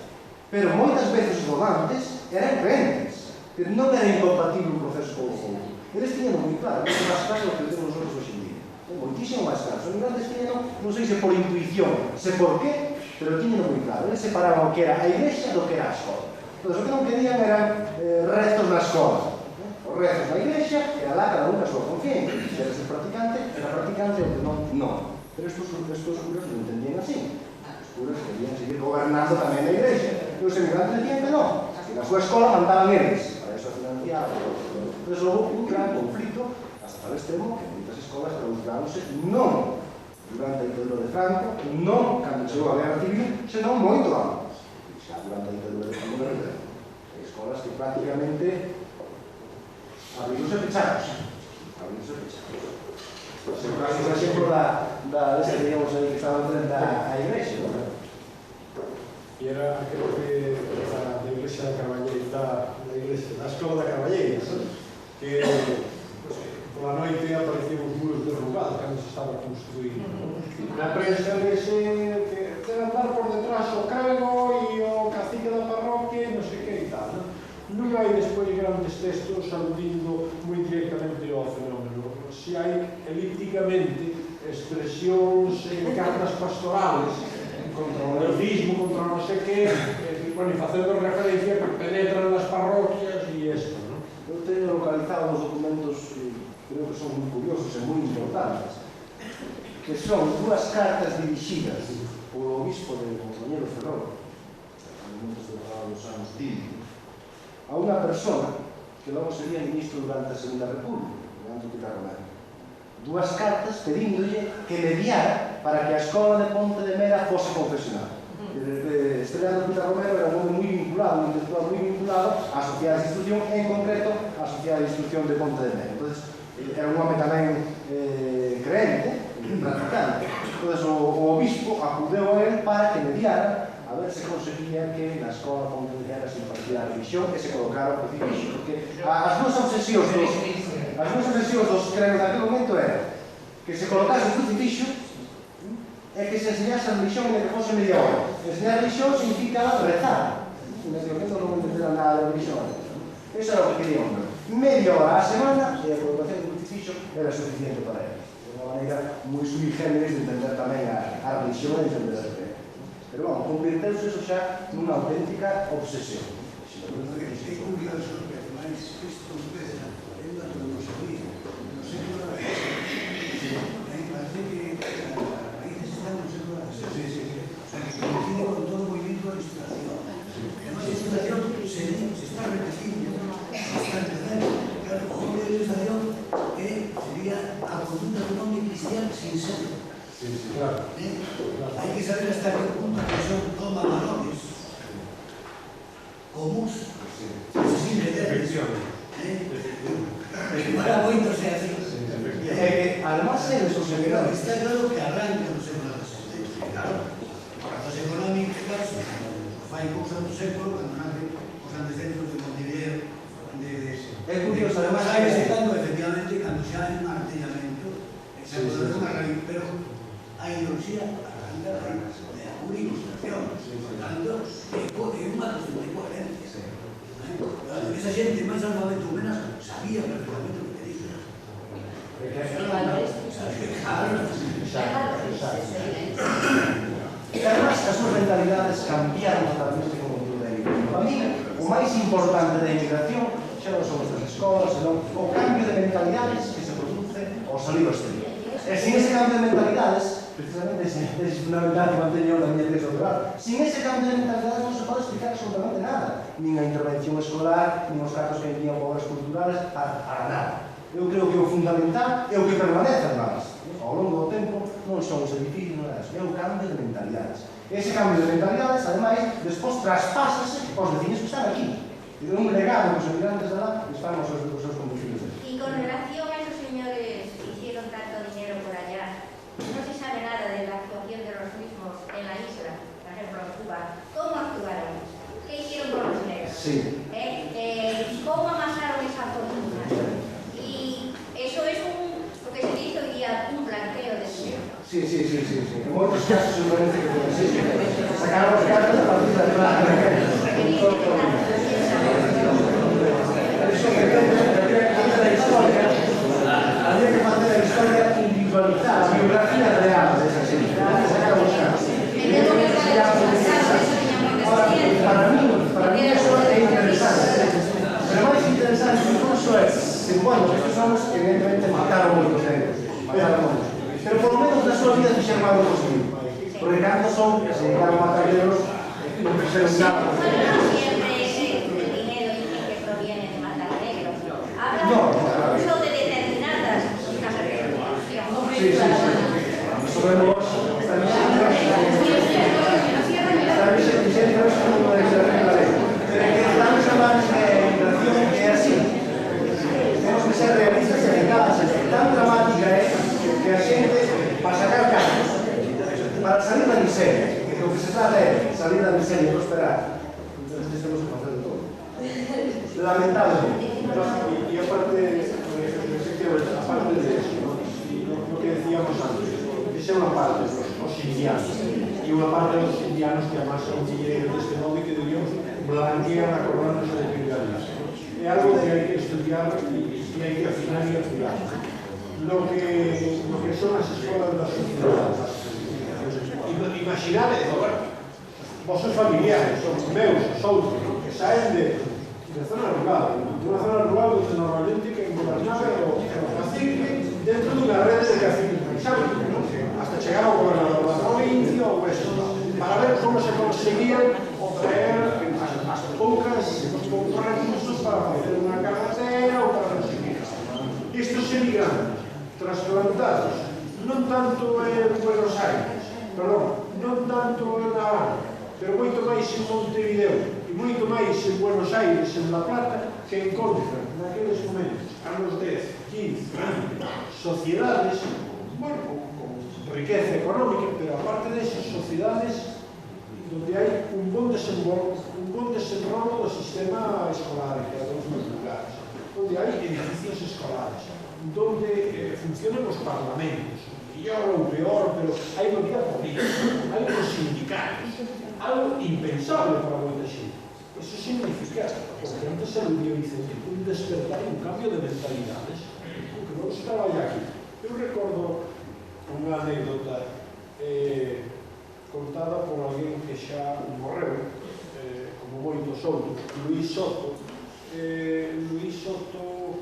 pero moitas veces os rodantes eran crentes, que non era incompatible un proceso con o outro. Eles tiñan moi claro, moito máis claro que temos nosotros hoxe en día. Moitísimo máis claro. Os emigrantes tiñan, non sei se por intuición, se por qué, pero tiñan moi claro. Eles separaban o que era a iglesia do que era a escola. Entón, o que non querían eran restos na escola. Os restos na iglesia, era lá cada un a súa conciencia. Se eres el practicante, era practicante, o que non. Pero estos curas non entendían así. Os curas querían seguir gobernando tamén a iglesia. E os emigrantes decían que non, que na súa escola mandaban eles. Para eso financiaban. Entón, houve un gran conflito hasta tal extremo que moitas escolas clausuráronse non durante a ditadura de Franco, non cando chegou a guerra civil, senón moito antes, xa durante a ditadura de Franco de Rivera. Hai escolas que prácticamente abriros e pechados. O caso, por exemplo, deste que digamos aí que estaba frente á igrexa, non? E era, creo que, da iglesia da Carballeira, da escola da Carballeira, que pola noite aparecían os muros derrubados cando se estaba construindo. Na prensa dese que debe andar por detrás o crego e o cacique da parroquia, non sei que e tal. Non hai despois grandes textos aludindo moi directamente ao fenómeno. Si hai elípticamente expresións en cartas pastorales contra o leofismo, contra non sei que, bueno, e facendo referencia que penetran nas parroquias e isto, non? Eu teño localizado os documentos que creo que son moi curiosos e moi importantes, que son dúas cartas dirixidas polo obispo de Montañeiro Ferrol, en momentos dos anos 20, a unha persona que logo sería ministro durante a Segunda República, durante o Pilar Romero. Dúas cartas pedíndolle que mediara para que a escola de Ponte de Mera fose confesional. Este Leandro Pilar Romero era un hombre moi vinculado, un intelectual moi vinculado á Sociedade de Instrucción, en concreto á Sociedade de Instrucción de Ponte de Mera. Entonces, era un home tamén creente, practicante. Entonces, o obispo acudeu a él para que mediara a ver se conseguía que na escola Ponte de Mera se impartía a religión e se colocara o crucifixo, porque as dúas obsesións dos creos naquele momento era que se colocase o crucifixo e que se enseñase a religión e que fose media hora. Enseñar a religión significa rezar. En aquele momento non entendera nada de religión. Eso era o que querían. Media hora a semana e a colocación do crucifixo era suficiente para eles. De unha maneira moi sui generis de entender tamén a religión e entender a fe. Pero, bueno, convirteuse eso xa nunha auténtica obsesión. É curioso que, ademais, isto empeza en unha filosofía, no século XVI. Parece que as raíces están no século XVI. O sea, que coincide con todo o movimento da Ilustración. Además, a Ilustración se está repetindo, se está empezando. Claro, o hombre de Ilustración sería a conducta dun hombre cristiano sin ser. Claro. Hai que saber hasta que punto que son toma valores comuns sin querer. Para moitos é así. Además, eles os Pero emigrantes. está claro que arranca no século XVI. Claro, as económicas fai cousa do século cando nacen os grandes centros de Montevideo. É curioso, Además, además, hai estando efectivamente cando xa hai un artellamento, pero a ideoloxía arranca de a pura ilustración. Por tanto, é unha cuestión de coherencia. Esa xente máis alfabeto menos sabía perfectamente o que dice. E además, as súas mentalidades cambiaron totalmente como o da emigración. Para mí, o máis importante da emigración xa non son estas escolas, senón o cambio de mentalidades que se produce ao salir ao exterior. E sin ese cambio de mentalidades, precisamente é fundamental que manteño a miña tese doctoral, sin ese cambio de mentalidades non se pode explicar absolutamente nada, nin a intervención escolar, nin os cartos que envían por obras culturales, para nada. Eu creo que o fundamental é o que permanece máis. Ao longo do tempo non non son os edificios, non é eso, é o cambio de mentalidades. Ese cambio de mentalidades, ademais, despois traspásase aos veciños que están aquí. É un legado que os emigrantes de lá están os seus conducidos. Y con relación a esos señores que hicieron tanto dinero por allá, no se sabe nada de la actuación de los mismos en la isla, por ejemplo en Cuba. ¿Cómo actuaron? ¿Qué hicieron con los negros? Sí. ¿Cómo amasaron esa fortuna? Y eso es lo que se dice hoy día, un blanqueo de dinero. Sí. En moitos casos se parece que foi así. Sacaron as cartas a partir da plata. Eso depende da historia. Había que facer a historia individualizada, a biografía real desa xente. Sacaron as cartas. Para mí eso é interesante. Pero máis interesante incluso é que, bueno, estes homens evidentemente mataron moitos negros. Pero por lo menos na súa vida fixeron algo positivo. Porque cando son, se llegaron a carreros, non fixeron nada. No siempre el dinero dicen que proviene de matar negros. Hablan incluso de determinadas zonas de corrupción. Sí. Sobre los estamos hablando de migración que é así. Temos que ser realistas e dedicadas. Tan dramática é que a xente, para sacar cargos, para salir da miseria, que o que se trata é salir da miseria e prosperar, entonces temos que facer de todo. Lamentablemente. Y aparte, efectivamente, aparte de eso, lo que decíamos antes, que sea una parte de los indianos, y una parte de los indianos que además son filleros de este modo y que diríamos blanquean a coronas de criminalidad. Es algo que hay que estudiar y hay que afinar y afinar. Lo que son las escuelas de la sociedad. Imaginad, vos sois familiares, son meus, outros, que saen de zona rural, de unha zona rural donde normalmente que gobernaba o cacique dentro dunha rede de caciques paisanos, hasta chegar ao gobernador da provincia ou eso, para ver como se conseguían obter as poucos recursos para facer unha carretera ou para non sei que. Estos emigrantes trasplantados non tanto en Buenos Aires, non tanto en La Habana, pero moito máis en Montevideo e moito máis en Buenos Aires, en La Plata, que encontran naqueles momentos, anos 10, 15, 20, sociedades, bueno, con riqueza económica, pero aparte desas sociedades donde hai un bon desenrolo do sistema escolar en cada dos lugares, donde hai edificios escolares, donde funcionan os parlamentos, mellor ou peor, pero hai unha vida política, hai uns sindicatos, algo impensable para moita xente. Eso significa, porque antes se lo dicen, un despertar e un cambio de mentalidades, porque non se traballa aquí. Eu recordo unha anécdota contada por alguén que xa morreu, como moitos outros, Luís Soto,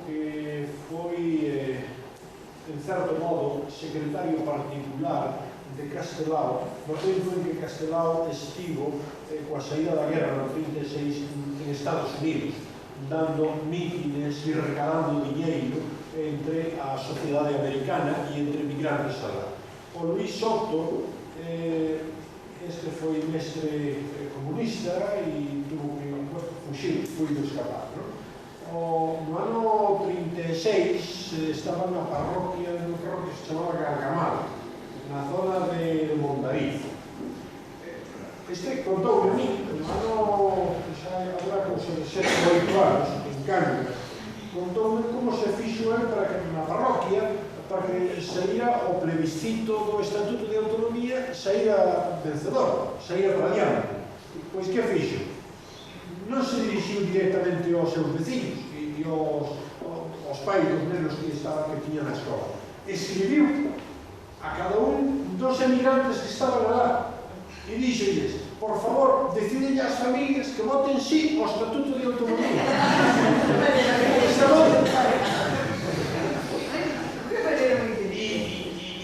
que foi, en certo modo, secretario particular de Castelao, no tempo en que Castelao estivo coa saída da guerra no 36 en Estados Unidos, dando mítines e regalando diñeiro entre a sociedade americana e entre migrantes alá. O Luís Soto, este foi mestre comunista e tuvo que fuxir, foi do escapar. No ano 36 estaba na parroquia de un parroquia que se chamaba Gargamal, na zona de Mondariz. Este contoume a mí, no ano, agora con 7 ou 8 anos, en Cangas, contoume como se fixo el para que na parroquia, para que saíra o plebiscito do Estatuto de Autonomía, saíra vencedor, saíra radiante. Pois que fixo? Non se dirixiu directamente aos seus vecinos e aos pais dos nenos que tiñan na escola. Escribiu a cada un dos emigrantes que estaban alá e dixolles, por favor, decidelle ás familias que voten sí ao Estatuto de Autonomía.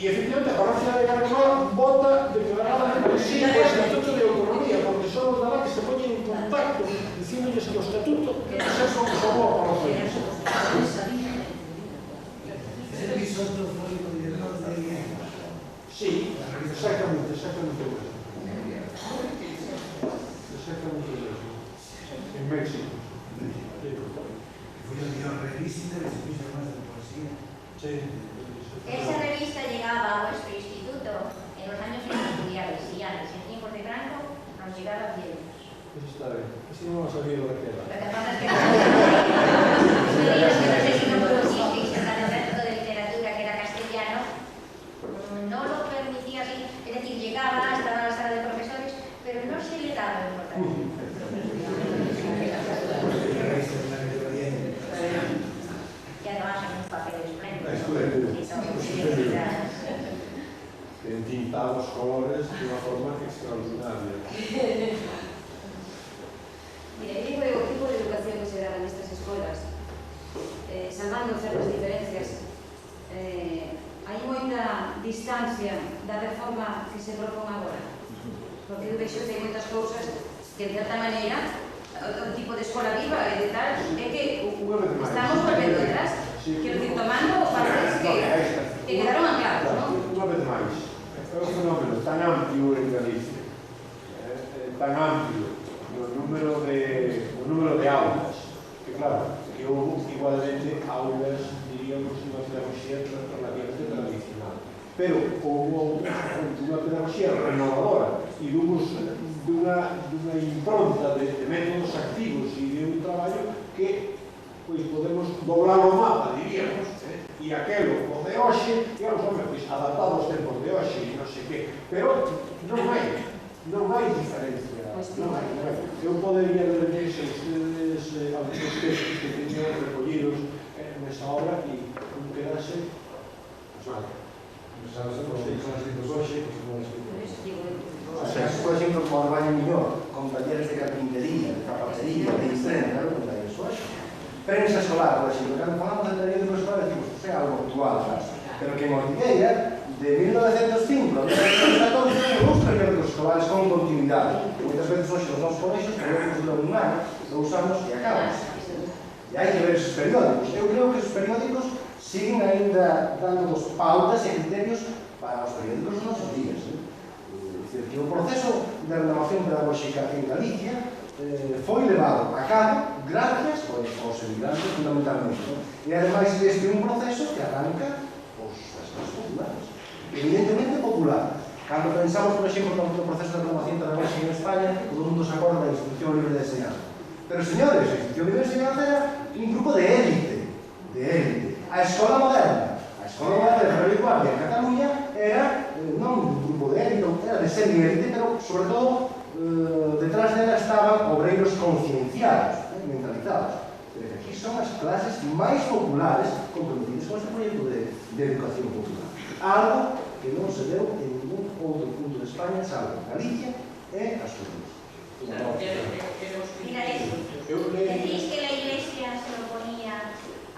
E efectivamente a parroquia de Gargamal vota declaradamente sí ao Estatuto de Autonomía, porque son os alá que se poñen en contacto diciéndolles que o Estatuto xa son como a parroquia. Sí, exactamente o mesmo. Exactamente o mesmo. En México. Fue el guión revista de servicio más de poesía. Sí. Esa revista llegaba a nuestro instituto en los años estudiantes y antes, en tiempos de Franco, nos llegaba bien. Eso está bien. Así no vamos a saber lo que Lo queda. que pasa es que los medios que no sé si no conocisteis en el resto de literatura que era castellano, no lo permitía así, es decir, llegaba, estaba en la sala de profesores, pero no se le daba importancia. Y además en un papel espléndido. Que entintaba os colores de unha forma extraordinaria. Mira, el tipo de educación que se daba en estas escolas, salvando certas diferencias, hai moita distancia da reforma que se propón agora. Porque eu vexo que hai moitas cousas que, en certa maneira, o tipo de escola viva e de tal, é que estamos volvendo atrás. Quero dicir, tomando valores que quedaron anclados, non? Unha vez máis, é un fenómeno tan amplio en Galicia, tan amplio no número de aulas, que claro, que houve igualmente aulas, diríamos, unha pedagogía relativamente tradicional, pero houve unha pedagogía renovadora e dunha impronta de métodos activos e de un traballo que pois podemos doblar o mapa, diríamos, e aquelo o de hoxe, digamos, pois adaptado aos tempos de hoxe e non sei que, pero non hai diferencia, non hai. Eu podería lerles a ustedes algunos textos que teño recollidos nesa obra e non quedase nada. Sabes, os escritos hoxe, Por eso digo, o sea, por exemplo, como Arbaño Millor, con talleres de carpintería, de zapatería, de estrena, non hai eso hoxe. Prensa solar, por exemplo, cando falamos de taller de escola, decimos, é algo actual, sabes? Pero que en Ortigueira, de 1905 a 1914, os periódicos escolares con continuidade. Moitas veces hoxe os nosos colexios, periódicos duran un ano, 2 anos e acaban. E hai que ver esos periódicos. Eu creo que os periódicos siguen ainda dándonos pautas e criterios para os periódicos dos nosos días. É dicir, que o proceso de renovación pedagóxica en Galicia foi levado a cabo gracias aos emigrantes fundamentalmente. E ademais este é un proceso que arranca as clases populares, evidentemente popular. Cando pensamos, por exemplo, no proceso de renovación pedagóxica en España, todo mundo se acorda da Instrucción Libre de Enseñanza. Pero, señores, a Instrucción Libre de Enseñanza era un grupo de élite. A Escola Moderna de Ferrer Guardia en Cataluña era non un grupo de élite, era de semi-élite, pero, sobre todo, detrás dela estaban obreiros concienciados, mentalizados. Pero aquí son as clases máis populares comprometidas con este proxecto de educación popular. Algo que non se deu en ningún outro punto de España, salvo Galicia e Asturias. mira, decís que la Iglesia se oponía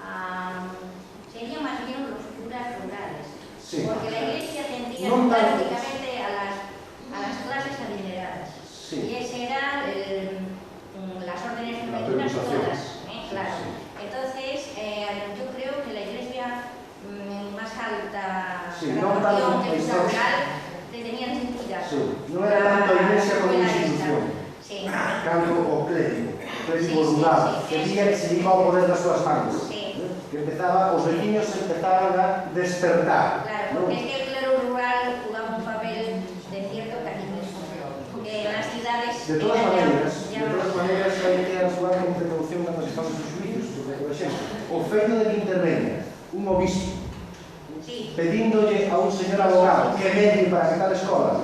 a... serían más bien los curas rurales. Sí. Porque la Iglesia tendía Non tanto. prácticamente a las clases adineradas. Sí. Y ese era las órdenes femeninas todas, claro. Sí. Entonces, yo creo que la Iglesia más alta Sí, non tanto que a rural tenía sentido. Sí, non era tanto a Iglesia como a institución, Sí. canto o clérigo Sí, rural, sí, que sí. día que se iba ao poder das súas mans. Sí. Que empezaba, os veciños empezaban a despertar. Claro, ¿no? porque es que el clero rural jugaba un papel de cierto catequismo. En las ciudades... De todas maneras, hai que actuar con precaución cando se fan os xuízos, porque, por exemplo, o feito de Quinterreña, un obispo, Sí. pedíndolle a un señor abogado que medie para que tal escola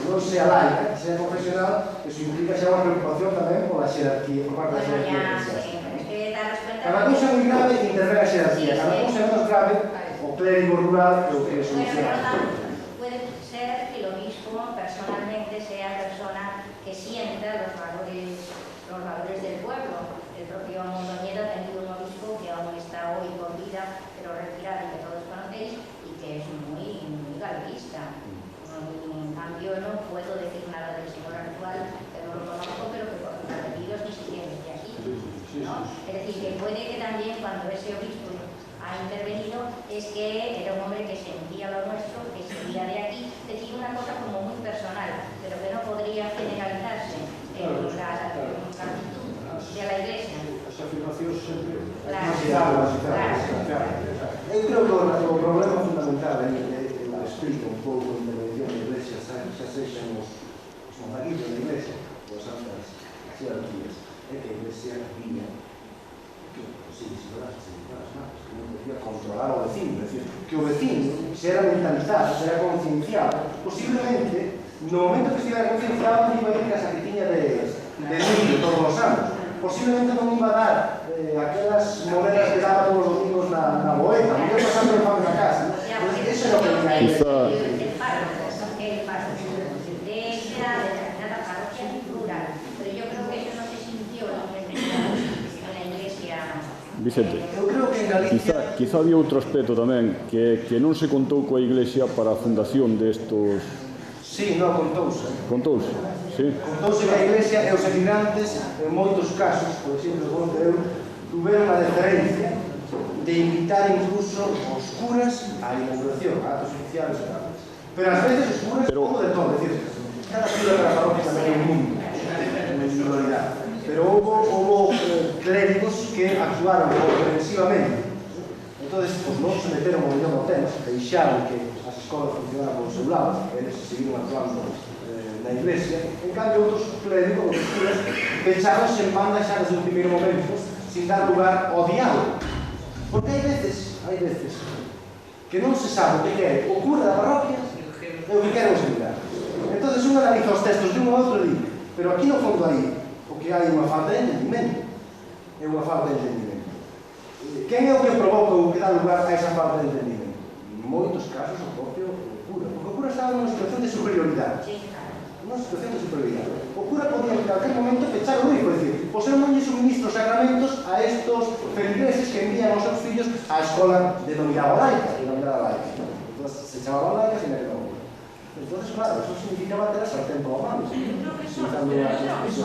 non sea laica, que sea profesional, eso implica xa unha preocupación tamén pola xerarquía, por parte da Bueno, xerarquía ya, eclesiástica. sí, pero es que daros cuenta... Cada cousa moi grave intervén a xerarquía, Sí, cada sí. cousa menos grave, o clérigo rural é o que Bueno, pero soluciona. puede ser que el obispo personalmente sea persona que sienta los valores del pueblo. El propio Mondoñedo ha tenido un obispo que aún está hoy con vida, pero retirado, que todos conocéis, y que es muy galeguista. En cambio, no puedo decir nada del señor actual, que no lo conozco, pero que por sus apellidos ni siquiera es de aquí. ¿No? Es decir, que puede que también cuando ese obispo ha intervenido es que era un hombre que sentía lo nuestro, que sería de aquí, una cosa como muy personal, pero que no podría generalizarse en la de la Iglesia. As afirmacións sempre... Claro. Eu creo que o problema fundamental aí que explica un pouco a intervención da Iglesia, xa sexan os monaguillos da Iglesia, ou as altas jerarquías, é que a Iglesia viña se non podía controlar o vecino, é dicir, que o vecino se era mentalizado, se era concienciado, posiblemente, no momento que estivera concienciado, non iba a ir a esa que tiña de limpio todos os anos, posiblemente non iba a dar aquelas monedas que daba todos os domingos na boeta, non iba pasando el pan na casa. Eso é o que viña a Iglesia. El párroco de la Iglesia, de cada parroquia plural, pero yo creo que eso no se sintió en la Iglesia. Vicente, Eu creo que en Galicia... quizá había outro aspecto tamén que non se contou coa Iglesia para a fundación destos... Sí, non, contouse. Contouse, sí. Contouse que a Iglesia e os emigrantes, en moitos casos, por exemplo, onde eu, tuveron a deferencia de invitar incluso os curas á inauguración, a actos oficiales e tal. Pero ás veces os curas, como de todo, é dicir, cada cura da parroquia tamén é un mundo, en individualidade. Pero houve clérigos que actuaron comprensivamente. Entón, os novos se meteron ao millón do tema, deixaron que as escolas funcionaran por seu lado, eles seguiron actuando na Iglesia. En cambio, outros clérigos, outros curas, pecharonse en banda xa desde o primeiro momento, sin dar lugar ao diálogo. Porque hai veces que non se sabe o que quere o cura da parroquia e o que quere o seminário. Entón, un analiza os textos de un ou outro e di, pero aquí no fondo aí, o que hai unha falta de entendimento. É unha falta de entendimento. Quen é o que provoca o que dá lugar a esa falta de entendimento? En moitos casos o propio cura. Porque o cura estaba nunha situación de superioridade. Nunha situación de superioridade. O cura podía en calquer momento pechar o único, decir, pois eu non lle suministro sacramentos a estos feligreses que envían aos seus fillos á escola denominada laica. Entón, se chamaba laica, se me quedou. Entón, claro, eso significaba ter a sartén por a mano. Yo creo que eso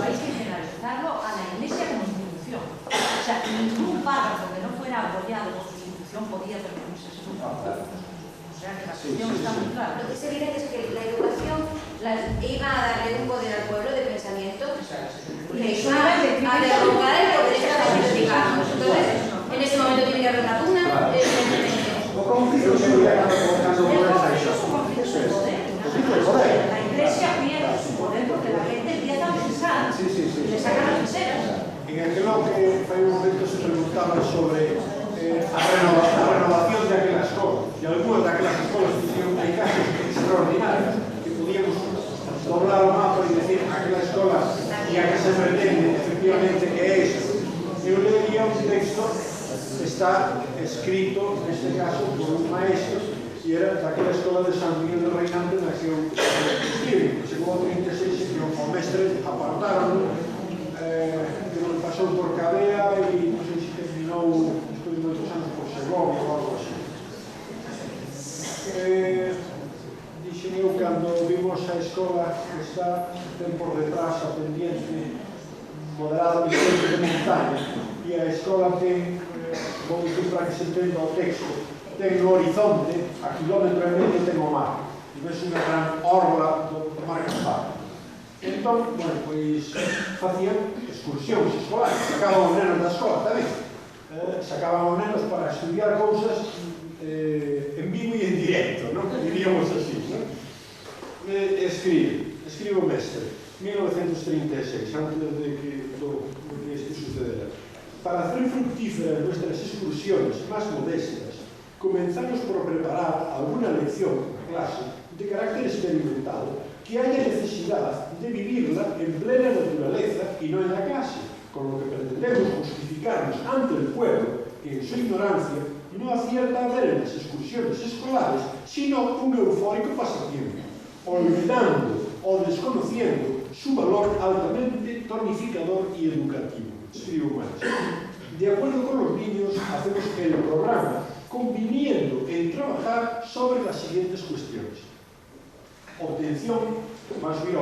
hay que generalizarlo a la Iglesia como institución. O sea, ningún párrafo que no fuera apoyado por su institución podía permitirse ese grupo. O sea, que la cuestión está muy clara. Lo que es evidente es que la educación iba a darle un poder al pueblo de pensamiento y iba a derrocar el poder establecido, digamos. Entonces, en ese momento tiene que haber una pugna, evidentemente. O conflicto se hubiera colocando por esa Eso es un conflicto de poder. La Iglesia pierde su poder porque la gente empieza a pensar y le saca las viseras. En aquel que fai un momento se preguntaba sobre a renovación de aquela escola. E algunhas daquelas escolas que hicieron hai casos extraordinarios que podíamos doblar o mapa e decir aquela escola e a que se pretende efectivamente que é eso. Eu leería un texto que está escrito neste caso por un maestro e era daquela escola de San Miguel do Reinante na que eu escribe. Chegou ao 36 que o mestre apartaron que non pasou por Cadea e non sei se terminou despois de moitos anos por Segovia ou algo así. Dixen eu cando vimos a escola que está ten por detrás a pendiente moderadamente de montaña e a escola ten, vou dicir para que se entenda o texto, ten no horizonte, a kilómetro e medio ten o mar e ves unha gran orla do mar Campar. Entón, bueno, pois facían excursións escolares, sacaban os nenos da escola tamén, sacaban os nenos para estudiar cousas en vivo e en directo, non? Diríamos así, non? Escribe o mestre, 1936, antes de que isto sucedera. Para hacer fructíferas nuestras excursiones más modestas, comenzamos por preparar alguna lección, clase, de carácter experimental, que haya necesidad de vivirla en plena naturaleza y no en la clase, con lo que pretendemos justificarnos ante el pueblo, que en su ignorancia no acierta a ver en las excursiones escolares, sino un eufórico pasatiempo, olvidando o desconociendo su valor altamente tonificador y educativo. Escribo más. De acuerdo con los niños, hacemos el programa conviniendo en trabajar sobre las siguientes cuestiones. Obtención, más bien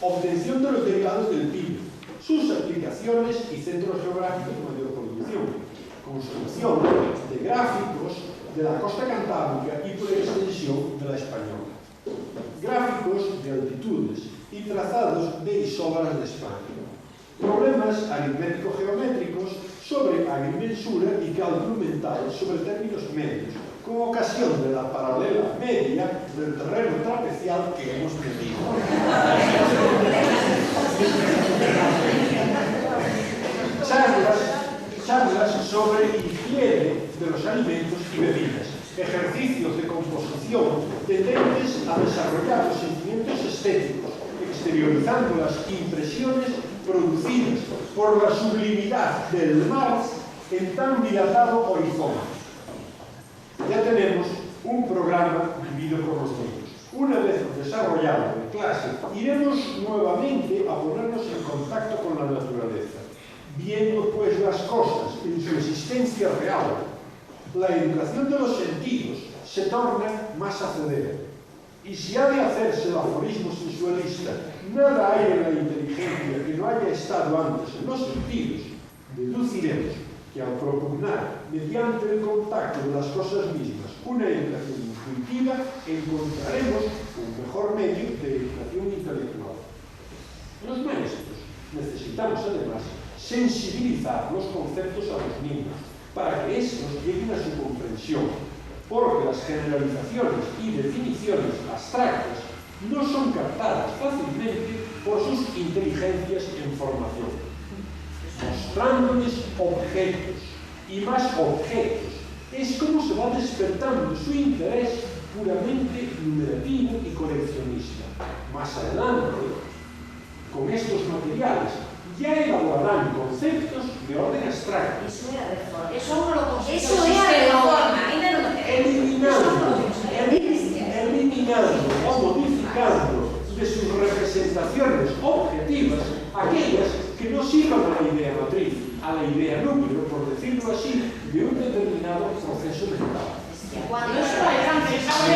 obtención de los derivados del PIB, sus aplicaciones y centros geográficos de mayor producción, construcción de gráficos de la costa cantábrica y por extensión de la española. altitudes y trazados de isobras de España. Problemas aritmético-geométricos sobre agrimensura y cálculo mental sobre términos medios, con ocasión de la paralela media del terreno trapecial que hemos medido. Charlas sobre higiene de los alimentos y bebidas, ejercicios de composición tendentes a desarrollar los sentimientos estéticos, exteriorizando las impresiones producidas por la sublimidad del mar en tan dilatado horizonte. Ya tenemos un programa vivido por los niños. Una vez desarrollado en clase, iremos nuevamente a ponernos en contacto con la naturaleza, viendo pues las cosas en su existencia real. La educación de los sentidos se torna más hacedera. Y si ha de hacerse el aforismo sensualista, nada hay en la inteligencia que no haya estado antes en los sentidos, deduciremos que al propugnar, mediante el contacto de las cosas mismas, una educación intuitiva, encontraremos un mejor medio de educación intelectual. Los maestros necesitamos además sensibilizar los conceptos a los niños para que estos lleguen a su comprensión, porque las generalizaciones y definiciones abstractas no son captadas fácilmente por sus inteligencias en formación. Mostrándoles objetos y más objetos, es como se va despertando su interés puramente numerativo y coleccionista. Más adelante, con estos materiales, ya elaborarán conceptos de orden abstracto. Eso era reforma. Eso uno lo consigue. Eso era reforma. Eliminando o modificando de sus representaciones objetivas aquellas que no sirvan a la idea matriz, a la idea núcleo, por decirlo así, de un determinado proceso mental. Cuando eso lo han pensado,